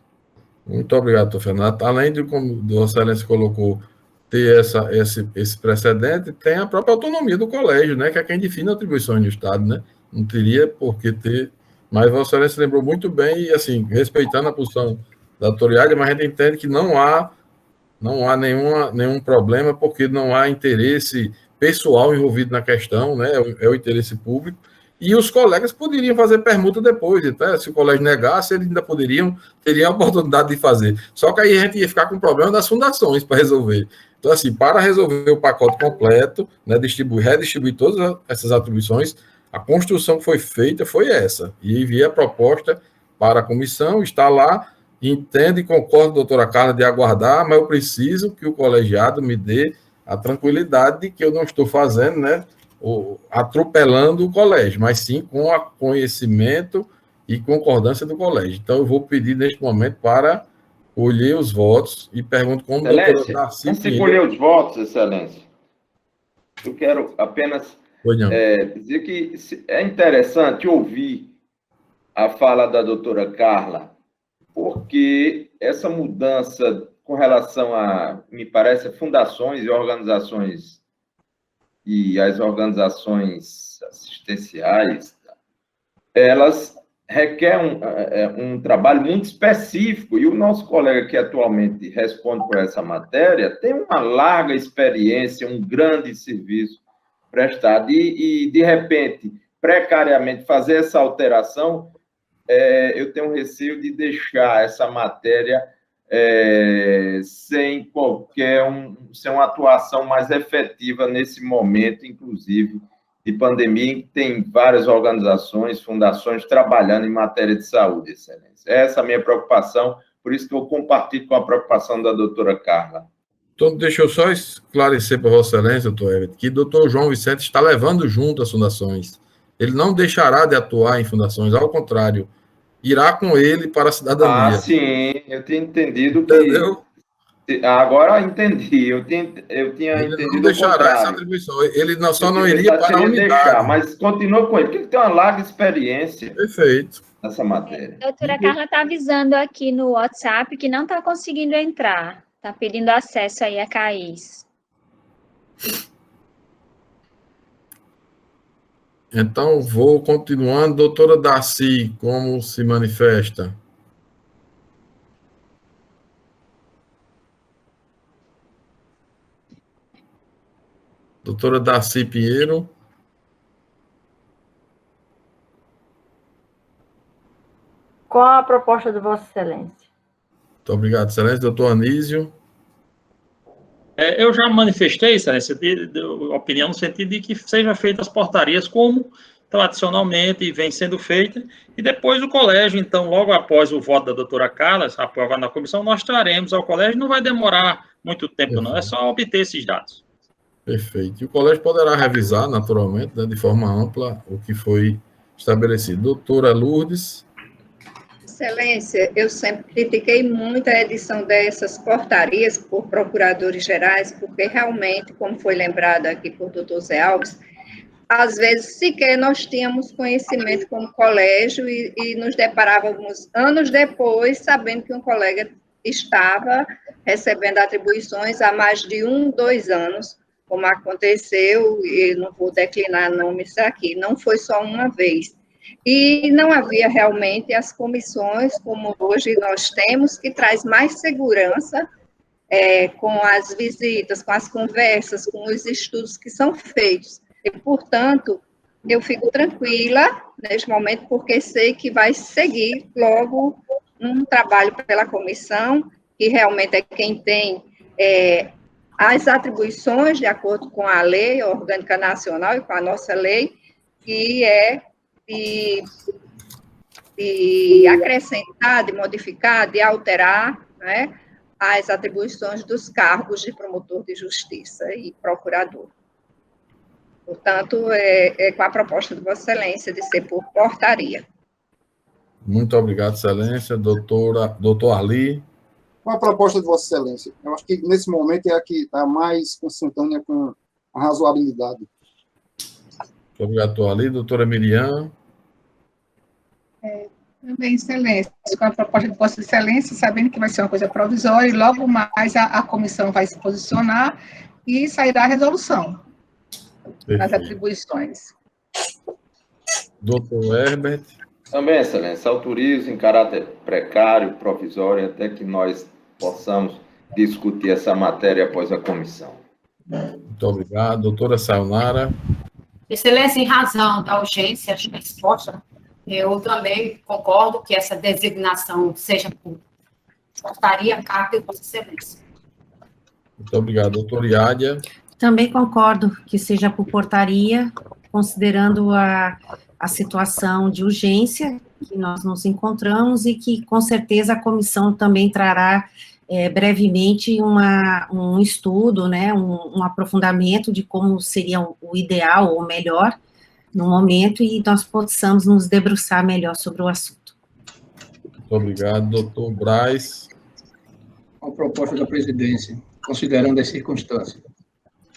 Muito obrigado, doutor Fernando. Além de, como o Excelência colocou, ter esse precedente, tem a própria autonomia do colégio, né, que é quem define atribuições do Estado, né? Não teria por que ter... Mas Vossa Excelência lembrou muito bem, e assim, respeitando a posição da doutora Iádia, mas a gente entende que não há nenhum problema, porque não há interesse pessoal envolvido na questão, né? É o interesse público, e os colegas poderiam fazer permuta depois, então, se o colégio negasse, eles ainda teriam a oportunidade de fazer. Só que aí a gente ia ficar com o problema das fundações para resolver. Então, assim, para resolver o pacote completo, né, redistribuir todas essas atribuições, a construção que foi feita foi essa. E enviei a proposta para a comissão, está lá, entende e concordo, doutora Carla, de aguardar, mas eu preciso que o colegiado me dê a tranquilidade de que eu não estou fazendo, né, atropelando o colégio, mas sim com o conhecimento e concordância do colégio. Então, eu vou pedir neste momento para colher os votos e pergunto como Excelência, antes de colher os votos, Excelência, eu quero apenas dizer que é interessante ouvir a fala da doutora Carla, porque essa mudança com relação a, me parece, fundações e organizações e as organizações assistenciais, elas requerem um trabalho muito específico, e o nosso colega que atualmente responde por essa matéria tem uma larga experiência, um grande serviço prestado, e de repente, precariamente, fazer essa alteração, eu tenho receio de deixar essa matéria sem uma atuação mais efetiva nesse momento, inclusive, de pandemia, em que tem várias organizações, fundações trabalhando em matéria de saúde, Excelência. Essa é a minha preocupação, por isso que eu compartilho com a preocupação da doutora Carla. Então, deixa eu só esclarecer para Vossa Excelência, doutor Everett, que o doutor João Vicente está levando junto as fundações. Ele não deixará de atuar em fundações, ao contrário, irá com ele para a cidadania. Ah, sim, eu tenho entendido que... Entendeu? Agora entendi. Eu tinha Ele entendido não o deixará essa contrário. atribuição. Ele só não Ele iria para a unidade. deixar, mas continua com ele, porque ele tem uma larga experiência Perfeito. nessa matéria. A doutora Carla está avisando aqui no WhatsApp que não está conseguindo entrar. Está pedindo acesso aí a Caís. Então, vou continuando. Doutora Darcy, como se manifesta? Doutora Darcy Pinheiro. Com a proposta de Vossa Excelência. Muito obrigado, Excelência. Doutor Anísio. Eu já manifestei, Excelência, de opinião no sentido de que sejam feitas as portarias como tradicionalmente vem sendo feita, e depois o colégio, então, logo após o voto da doutora Carla, aprovado na comissão, nós traremos ao colégio, não vai demorar muito tempo, não, é só obter esses dados. Perfeito. E o colégio poderá revisar, naturalmente, né, de forma ampla, o que foi estabelecido. Doutora Lourdes. Excelência, eu sempre critiquei muito a edição dessas portarias por procuradores gerais, porque realmente, como foi lembrado aqui por doutor Zé Alves, às vezes sequer nós tínhamos conhecimento como colégio e nos deparávamos anos depois, sabendo que um colega estava recebendo atribuições há mais de 1, 2 anos, como aconteceu, e não vou declinar nomes aqui, não foi só uma vez. E não havia realmente as comissões, como hoje nós temos, que traz mais segurança com as visitas, com as conversas, com os estudos que são feitos. E, portanto, eu fico tranquila neste momento, porque sei que vai seguir logo um trabalho pela comissão, que realmente é quem tem as atribuições de acordo com a lei orgânica nacional e com a nossa lei, que é de acrescentar, de modificar, de alterar, né, as atribuições dos cargos de promotor de justiça e procurador. Portanto, com a proposta de Vossa Excelência de ser por portaria. Muito obrigado, Excelência. Doutor Arli. Com a proposta de Vossa Excelência. Eu acho que, nesse momento, é a que está mais consentânea com a razoabilidade. Muito obrigado, doutor Arli. Doutora Miriam. Também, Excelência, com a proposta de Vossa Excelência, sabendo que vai ser uma coisa provisória, e logo mais a comissão vai se posicionar e sairá a resolução das atribuições. Doutor Herbert. Também, Excelência, autorizo em caráter precário, provisório, até que nós possamos discutir essa matéria após a comissão. Muito obrigado. Doutora Sayonara. Excelência, em razão da urgência exposta, eu também concordo que essa designação seja por portaria, carta de Vossa Excelência. Muito obrigado. Doutora Iádia. Também concordo que seja por portaria, considerando a situação de urgência que nós nos encontramos e que, com certeza, a comissão também trará brevemente um estudo, né, um aprofundamento de como seria o ideal ou melhor no momento e nós possamos nos debruçar melhor sobre o assunto. Muito obrigado. Doutor Braz. Com a proposta da presidência, considerando as circunstâncias.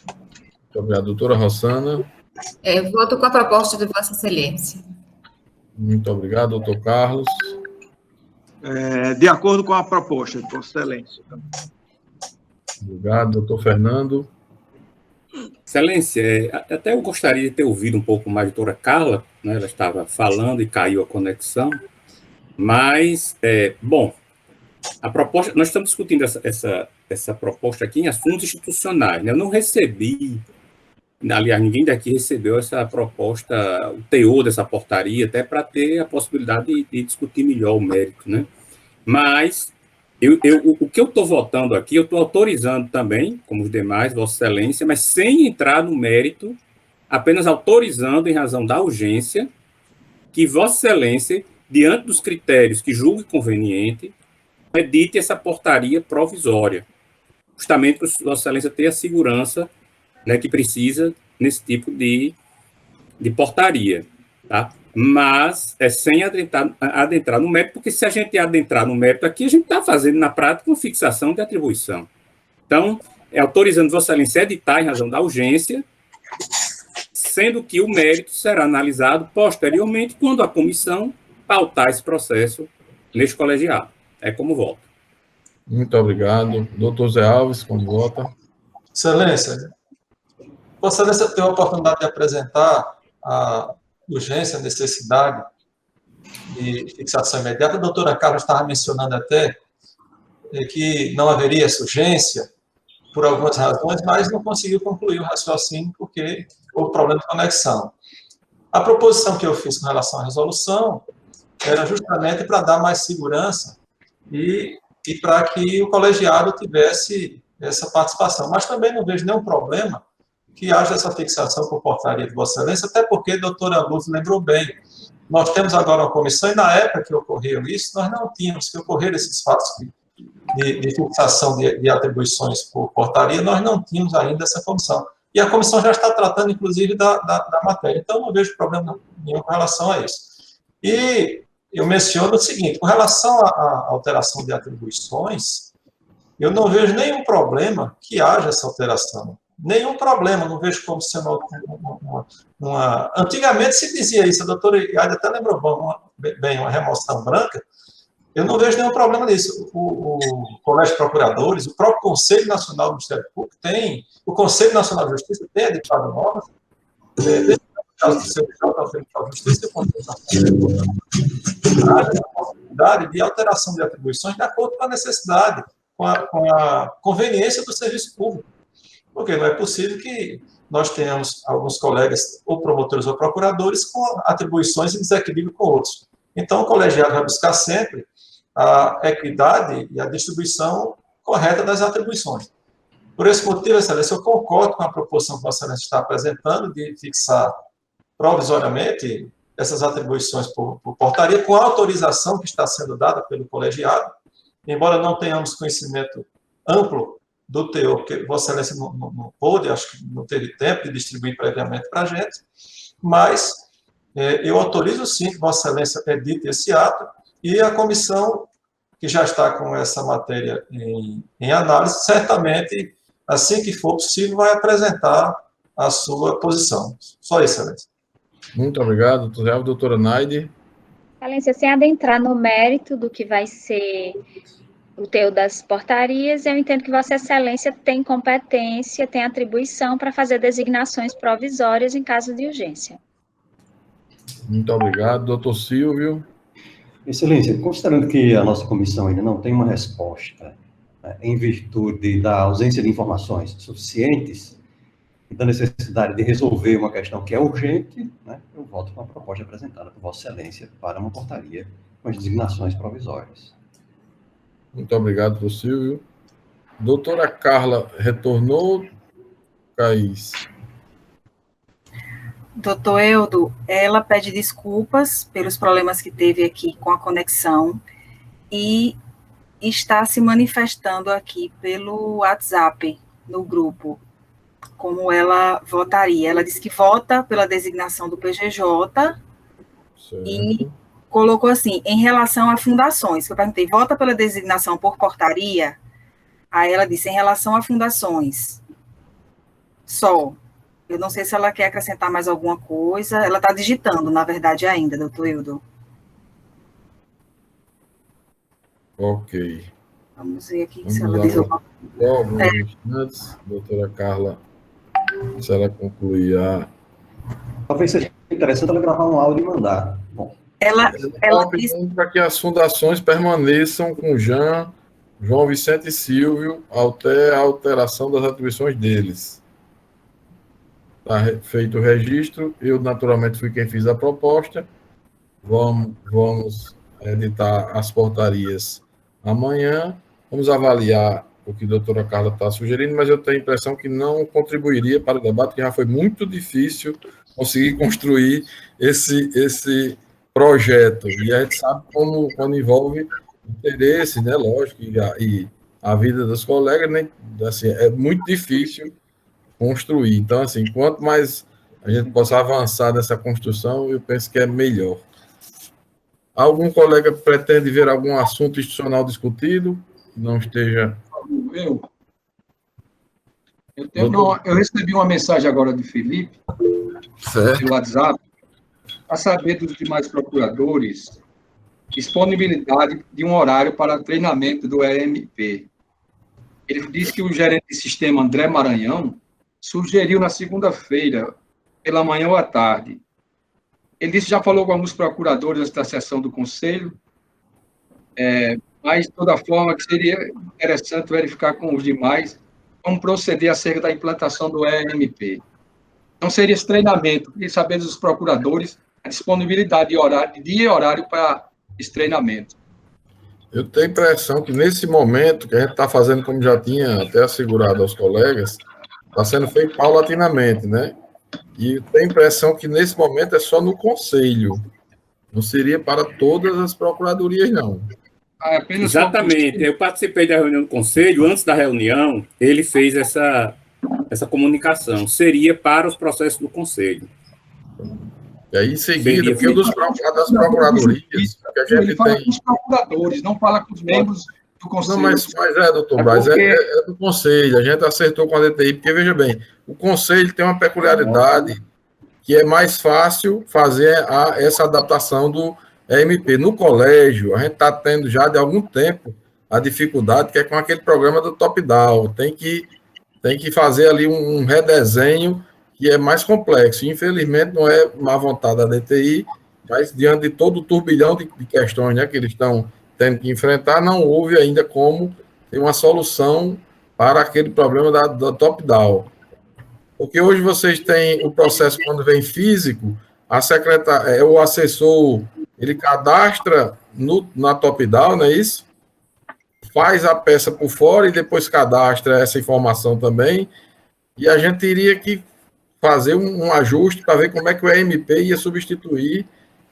Muito obrigado. Doutora Rossana. Voto com a proposta de Vossa Excelência. Muito obrigado. Doutor Carlos. De acordo com a proposta de Vossa Excelência. Obrigado. Doutor Fernando. Excelência, até eu gostaria de ter ouvido um pouco mais a doutora Carla, né, ela estava falando e caiu a conexão, mas, bom, a proposta, nós estamos discutindo essa proposta aqui em assuntos institucionais, né, eu não recebi, aliás, ninguém daqui recebeu essa proposta, o teor dessa portaria, até para ter a possibilidade de discutir melhor o mérito, né, mas o que eu estou votando aqui, eu estou autorizando também, como os demais, Vossa Excelência, mas sem entrar no mérito, apenas autorizando, em razão da urgência, que Vossa Excelência, diante dos critérios que julgue conveniente, edite essa portaria provisória, justamente para Vossa Excelência ter a segurança, né, que precisa nesse tipo de portaria, tá? Mas sem adentrar no mérito, porque se a gente adentrar no mérito aqui, a gente está fazendo, na prática, uma fixação de atribuição. Então, autorizando Vossa Excelência a editar em razão da urgência, sendo que o mérito será analisado posteriormente quando a comissão pautar esse processo neste colegiado. É como voto. Muito obrigado. Doutor Zé Alves, como vota? Excelência, Vossa Excelência tem a oportunidade de apresentar a urgência, a necessidade de fixação imediata. A doutora Carla estava mencionando até que não haveria essa urgência por algumas razões, mas não conseguiu concluir o raciocínio porque houve problema de conexão. A proposição que eu fiz com relação à resolução era justamente para dar mais segurança e para que o colegiado tivesse essa participação. Mas também não vejo nenhum problema que haja essa fixação por portaria de Vossa Excelência, até porque a doutora Luz lembrou bem. Nós temos agora uma comissão, e na época que ocorreu isso, nós não tínhamos, que ocorreram esses fatos de fixação de atribuições por portaria, nós não tínhamos ainda essa comissão. E a comissão já está tratando, inclusive, da matéria. Então, não vejo problema nenhum com relação a isso. E eu menciono o seguinte, com relação à alteração de atribuições, eu não vejo nenhum problema que haja essa alteração. Nenhum problema, não vejo como sendo uma... Antigamente se dizia isso, a doutora Iade até lembrou bem, uma remoção branca. Eu não vejo nenhum problema nisso. O Colégio de Procuradores, o próprio Conselho Nacional do Ministério Público tem, o Conselho Nacional de Justiça tem editado normas, desde o caso do CNJ, ao Tribunal de Justiça e o Conselho Nacional de a possibilidade de alteração de atribuições de acordo com a necessidade, com a conveniência do serviço público. Porque não é possível que nós tenhamos alguns colegas, ou promotores ou procuradores, com atribuições em desequilíbrio com outros. Então, o colegiado vai buscar sempre a equidade e a distribuição correta das atribuições. Por esse motivo, Excelência, eu concordo com a proposição que Vossa Excelência está apresentando de fixar provisoriamente essas atribuições por portaria, com a autorização que está sendo dada pelo colegiado, embora não tenhamos conhecimento amplo do teor, porque Vossa Excelência não pôde, acho que não teve tempo de distribuir previamente para a gente, mas eu autorizo sim que Vossa Excelência edite esse ato e a comissão que já está com essa matéria em análise, certamente, assim que for possível, vai apresentar a sua posição. Só isso, Excelência. Muito obrigado, doutora Naide. Excelência, sem adentrar no mérito do que vai ser o teor das portarias, eu entendo que Vossa Excelência tem competência, tem atribuição para fazer designações provisórias em caso de urgência. Muito obrigado. Doutor Silvio. Excelência, considerando que a nossa comissão ainda não tem uma resposta, né, em virtude da ausência de informações suficientes e da necessidade de resolver uma questão que é urgente, né, eu voto com a proposta apresentada por Vossa Excelência para uma portaria com as designações provisórias. Muito obrigado, doutor Silvio. Doutora Carla, retornou? Caís. Doutor Eudo, ela pede desculpas pelos problemas que teve aqui com a conexão e está se manifestando aqui pelo WhatsApp, no grupo, como ela votaria. Ela disse que vota pela designação do PGJ e colocou assim, em relação a fundações, que eu perguntei, vota pela designação por portaria? Aí ela disse, em relação a fundações, só. Eu não sei se ela quer acrescentar mais alguma coisa. Ela está digitando, na verdade, ainda, doutor Hildo. Ok. Vamos ver aqui se ela diz alguma coisa. Doutora Carla, se ela concluir a... Talvez seja interessante ela gravar um áudio e mandar. Bom. Ela disse para que as fundações permaneçam com João Vicente e Silvio até a alteração das atribuições deles. Está feito o registro, eu naturalmente fui quem fiz a proposta, vamos editar as portarias amanhã, vamos avaliar o que a doutora Carla está sugerindo, mas eu tenho a impressão que não contribuiria para o debate, que já foi muito difícil conseguir construir esse projeto, e a gente sabe como, quando envolve interesse, né, lógico, e a vida dos colegas, né, assim, é muito difícil construir. Então, assim, quanto mais a gente possa avançar nessa construção, eu penso que é melhor. Algum colega pretende ver algum assunto institucional discutido? Não esteja... Eu recebi uma mensagem agora de Felipe, pelo WhatsApp, para saber dos demais procuradores disponibilidade de um horário para treinamento do EMP. Ele disse que o gerente de sistema, André Maranhão, sugeriu na segunda-feira, pela manhã ou à tarde. Ele disse que já falou com alguns procuradores da sessão do Conselho, mas, de toda forma, que seria interessante verificar com os demais como proceder acerca da implantação do EMP. Então, seria esse treinamento, e saber dos procuradores a disponibilidade de horário, dia e horário para esse treinamento. Eu tenho a impressão que, nesse momento, que a gente está fazendo, como já tinha até assegurado aos colegas, está sendo feito paulatinamente, né? E eu tenho a impressão que, nesse momento, é só no Conselho. Não seria para todas as procuradorias, não. Exatamente. Eu participei da reunião do Conselho. Antes da reunião, ele fez essa comunicação. Seria para os processos do Conselho. E aí, em seguida, porque das procuradorias que a gente ele fala com os procuradores, não fala com os membros do Conselho. Não, mas doutor Braz, é do Conselho. A gente acertou com a DTI, porque, veja bem, o Conselho tem uma peculiaridade que é mais fácil fazer essa adaptação do EMP. No colégio, a gente está tendo já de algum tempo a dificuldade que é com aquele programa do top-down. Tem que fazer ali um redesenho que é mais complexo. Infelizmente, não é má vontade da DTI, mas diante de todo o turbilhão de questões, né, que eles estão tendo que enfrentar, não houve ainda como ter uma solução para aquele problema da top-down. Porque hoje vocês têm o processo, quando vem físico, o assessor, ele cadastra na top-down, não é isso? Faz a peça por fora e depois cadastra essa informação também, e a gente teria que fazer um ajuste para ver como é que o EMP ia substituir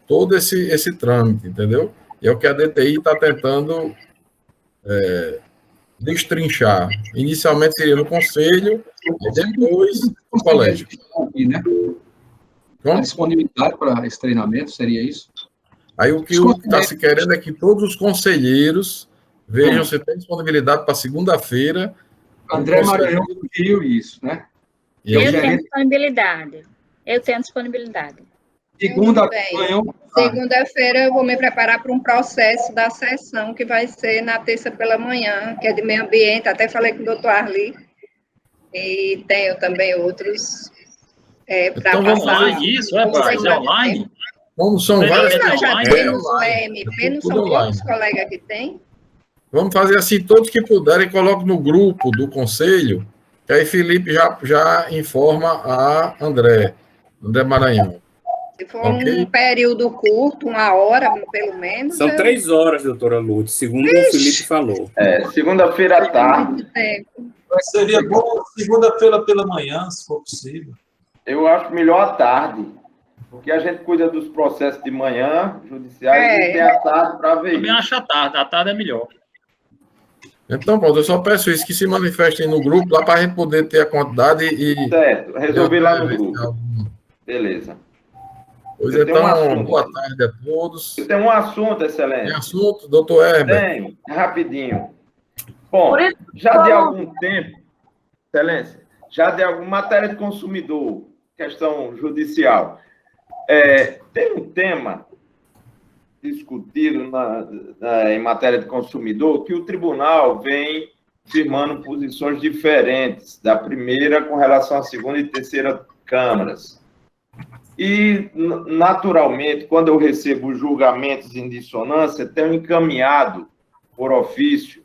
todo esse trâmite, entendeu? E é o que a DTI está tentando destrinchar. Inicialmente seria no Conselho, e depois no colégio. A disponibilidade para esse treinamento, seria isso? Aí o que está se querendo é que todos os conselheiros vejam se tem disponibilidade para segunda-feira. André Maranhão sugeriu isso, né? Eu tenho disponibilidade. Segunda-feira eu vou me preparar para um processo da sessão que vai ser na terça pela manhã, que é de meio ambiente. Até falei com o doutor Arli. E tenho também outros para então, vamos passar. online isso, Braz? É online? Como são várias Nós já online, temos o EMP, não são online. poucos colegas que tem? Vamos fazer assim, todos que puderem, coloquem no grupo do Conselho, que aí Felipe já informa a André Maranhão. Se for um período curto, 1 hora, pelo menos. São 3 horas, doutora Lourdes, segundo o Felipe falou. Segunda-feira à tarde. Mas seria bom segunda-feira pela manhã, se for possível. Eu acho melhor à tarde, porque a gente cuida dos processos de manhã, judiciais, e tem a tarde para ver. Também acho à tarde é melhor. Então, pronto, eu só peço isso, que se manifestem no grupo, lá para a gente poder ter a quantidade e... Certo, resolver lá no grupo. Beleza. Pois então, boa tarde a todos. Eu tenho um assunto, excelente. Tem assunto, doutor Herbert? Tem, rapidinho. Bom, já de algum tempo, excelência, já de alguma matéria de consumidor, questão judicial, tem um tema discutido em matéria de consumidor que o tribunal vem firmando posições diferentes da primeira com relação à segunda e terceira câmaras. E, naturalmente, quando eu recebo julgamentos em dissonância, tenho encaminhado por ofício.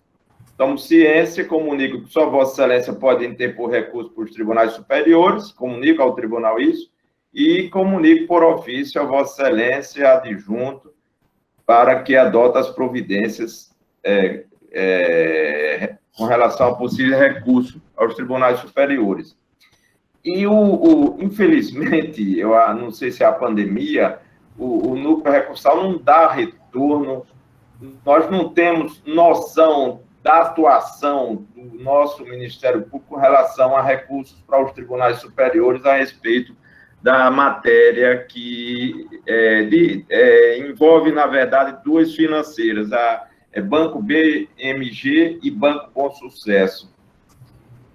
Tomo ciência, comunico que só Vossa Excelência pode interpor recurso para os tribunais superiores, comunico ao tribunal isso, e comunico por ofício a Vossa Excelência adjunto para que adote as providências com relação ao possível recurso aos tribunais superiores. E, infelizmente, eu não sei se é a pandemia, o núcleo recursal não dá retorno, nós não temos noção da atuação do nosso Ministério Público com relação a recursos para os tribunais superiores a respeito da matéria que envolve, na verdade, 2 financeiras, Banco BMG e Banco Bom Sucesso.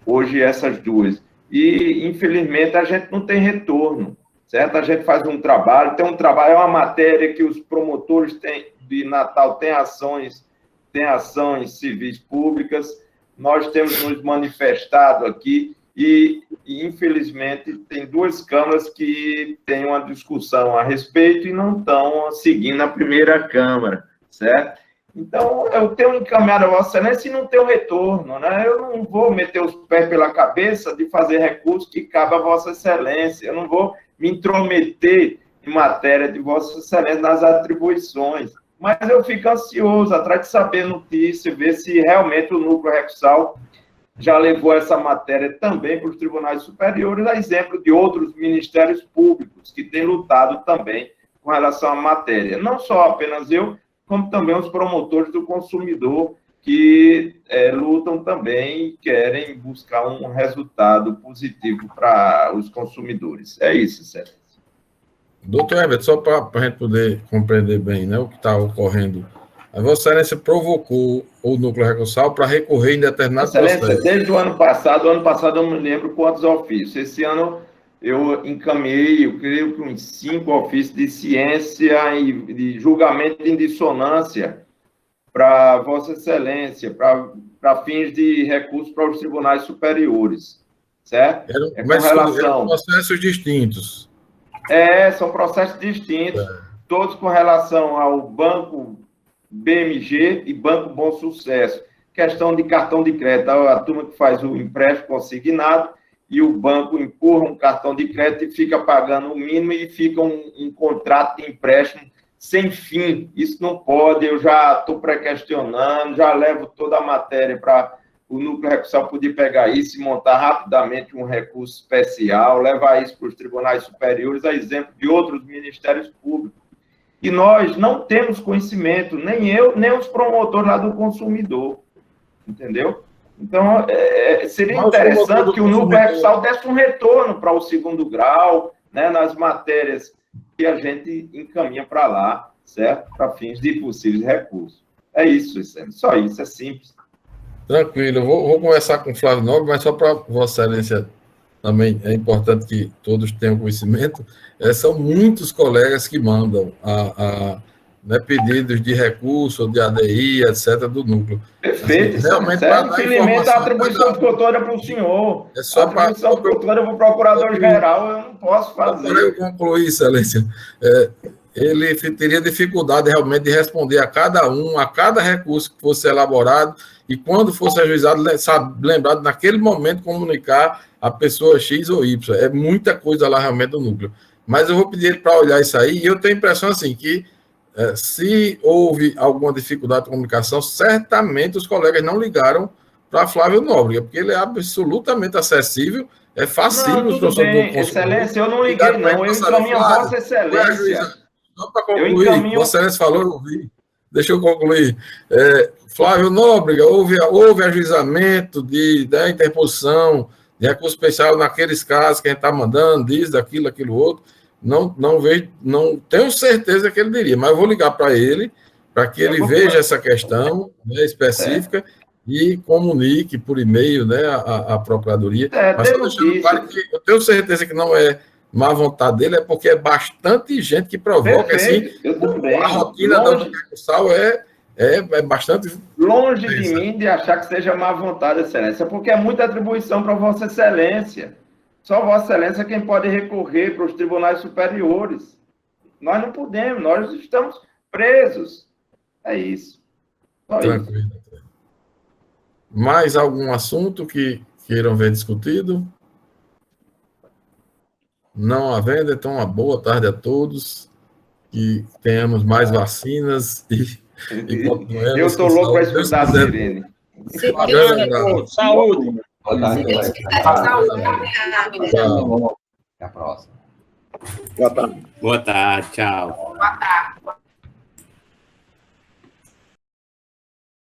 hoje essas duas. E, infelizmente, a gente não tem retorno, certo? A gente faz um trabalho, é uma matéria que os promotores de Natal têm ações civis públicas, nós temos nos manifestado aqui e infelizmente, tem duas câmaras que têm uma discussão a respeito e não estão seguindo a primeira Câmara, certo? Então, eu tenho encaminhado a Vossa Excelência e não tenho retorno, né? Eu não vou meter os pés pela cabeça de fazer recurso que cabe a Vossa Excelência, eu não vou me intrometer em matéria de Vossa Excelência nas atribuições, mas eu fico ansioso, atrás de saber notícia, ver se realmente o núcleo recursal já levou essa matéria também para os tribunais superiores, a exemplo de outros ministérios públicos que têm lutado também com relação à matéria. Não só apenas eu, como também os promotores do consumidor, que lutam também e querem buscar um resultado positivo para os consumidores. É isso, Sérgio. Doutor Everton, só para a gente poder compreender bem, né, o que está ocorrendo, a Vossa Excelência provocou o núcleo recursal para recorrer em determinado processo. Desde o ano passado eu não me lembro quantos ofícios. Esse ano eu encaminhei, eu creio que uns 5 ofícios de ciência e de julgamento em dissonância para Vossa Excelência, para fins de recurso para os tribunais superiores, certo? Eram processos distintos. São processos distintos, todos com relação ao Banco BMG e Banco Bom Sucesso. Questão de cartão de crédito, a turma que faz o empréstimo consignado e o banco empurra um cartão de crédito e fica pagando o mínimo e fica um contrato de empréstimo sem fim. Isso não pode, eu já estou pré-questionando, já levo toda a matéria para o núcleo recursal poder pegar isso e montar rapidamente um recurso especial, levar isso para os tribunais superiores, a exemplo de outros ministérios públicos. E nós não temos conhecimento, nem eu, nem os promotores lá do consumidor, entendeu? Então, seria interessante que o núcleo recursal desse um retorno para o segundo grau, né, nas matérias que a gente encaminha para lá, certo? Para fins de possíveis recursos. É isso, só isso, é simples. Tranquilo, eu vou conversar com o Flávio Nobre, mas só para Vossa Excelência também é importante que todos tenham conhecimento, são muitos colegas que mandam né, pedidos de recurso, de ADI, etc., do núcleo. Perfeito, assim, realmente, infelizmente a atribuição ficou toda para o senhor. A atribuição ficou toda para o procurador-geral, eu não posso fazer. Para eu concluir, Excelência, ele teria dificuldade realmente de responder a cada recurso que fosse elaborado e quando fosse ajuizado, lembrado naquele momento comunicar a pessoa X ou Y. É muita coisa lá realmente do núcleo. Mas eu vou pedir ele para olhar isso aí e eu tenho a impressão assim que se houve alguma dificuldade de comunicação, certamente os colegas não ligaram para Flávio Nóbrega, porque ele é absolutamente acessível, é fácil. Não, tudo bem, Excelência, eu não liguei não, eu encaminho a Vossa Excelência. Só para concluir, Vossa Excelência falou, eu ouvi. Deixa eu concluir. Flávio Nóbrega, houve ajuizamento da interposição de recurso especial naqueles casos que a gente está mandando, diz, aquilo outro. Não vejo, não tenho certeza que ele diria, mas eu vou ligar para ele, para que ele veja essa questão, né, específica e comunique por e-mail, né, a Procuradoria. Mas só deixando claro que eu tenho certeza que não é má vontade dele, é porque é bastante gente que provoca. Perfeito, assim, eu também. A rotina da recursal é bastante... Longe de mim de achar que seja má vontade, Excelência, porque é muita atribuição para Vossa Excelência. Só Vossa Excelência é quem pode recorrer para os tribunais superiores. Nós não podemos, nós estamos presos. É isso. Só tranquilo. Isso. Mais algum assunto que queiram ver discutido? Não havendo, então uma boa tarde a todos, que tenhamos mais vacinas e continuemos. Eu estou louco para escutar a Sirene. Saúde. Boa tarde. Tchau. Até a próxima. Boa tarde, tchau. Boa tarde.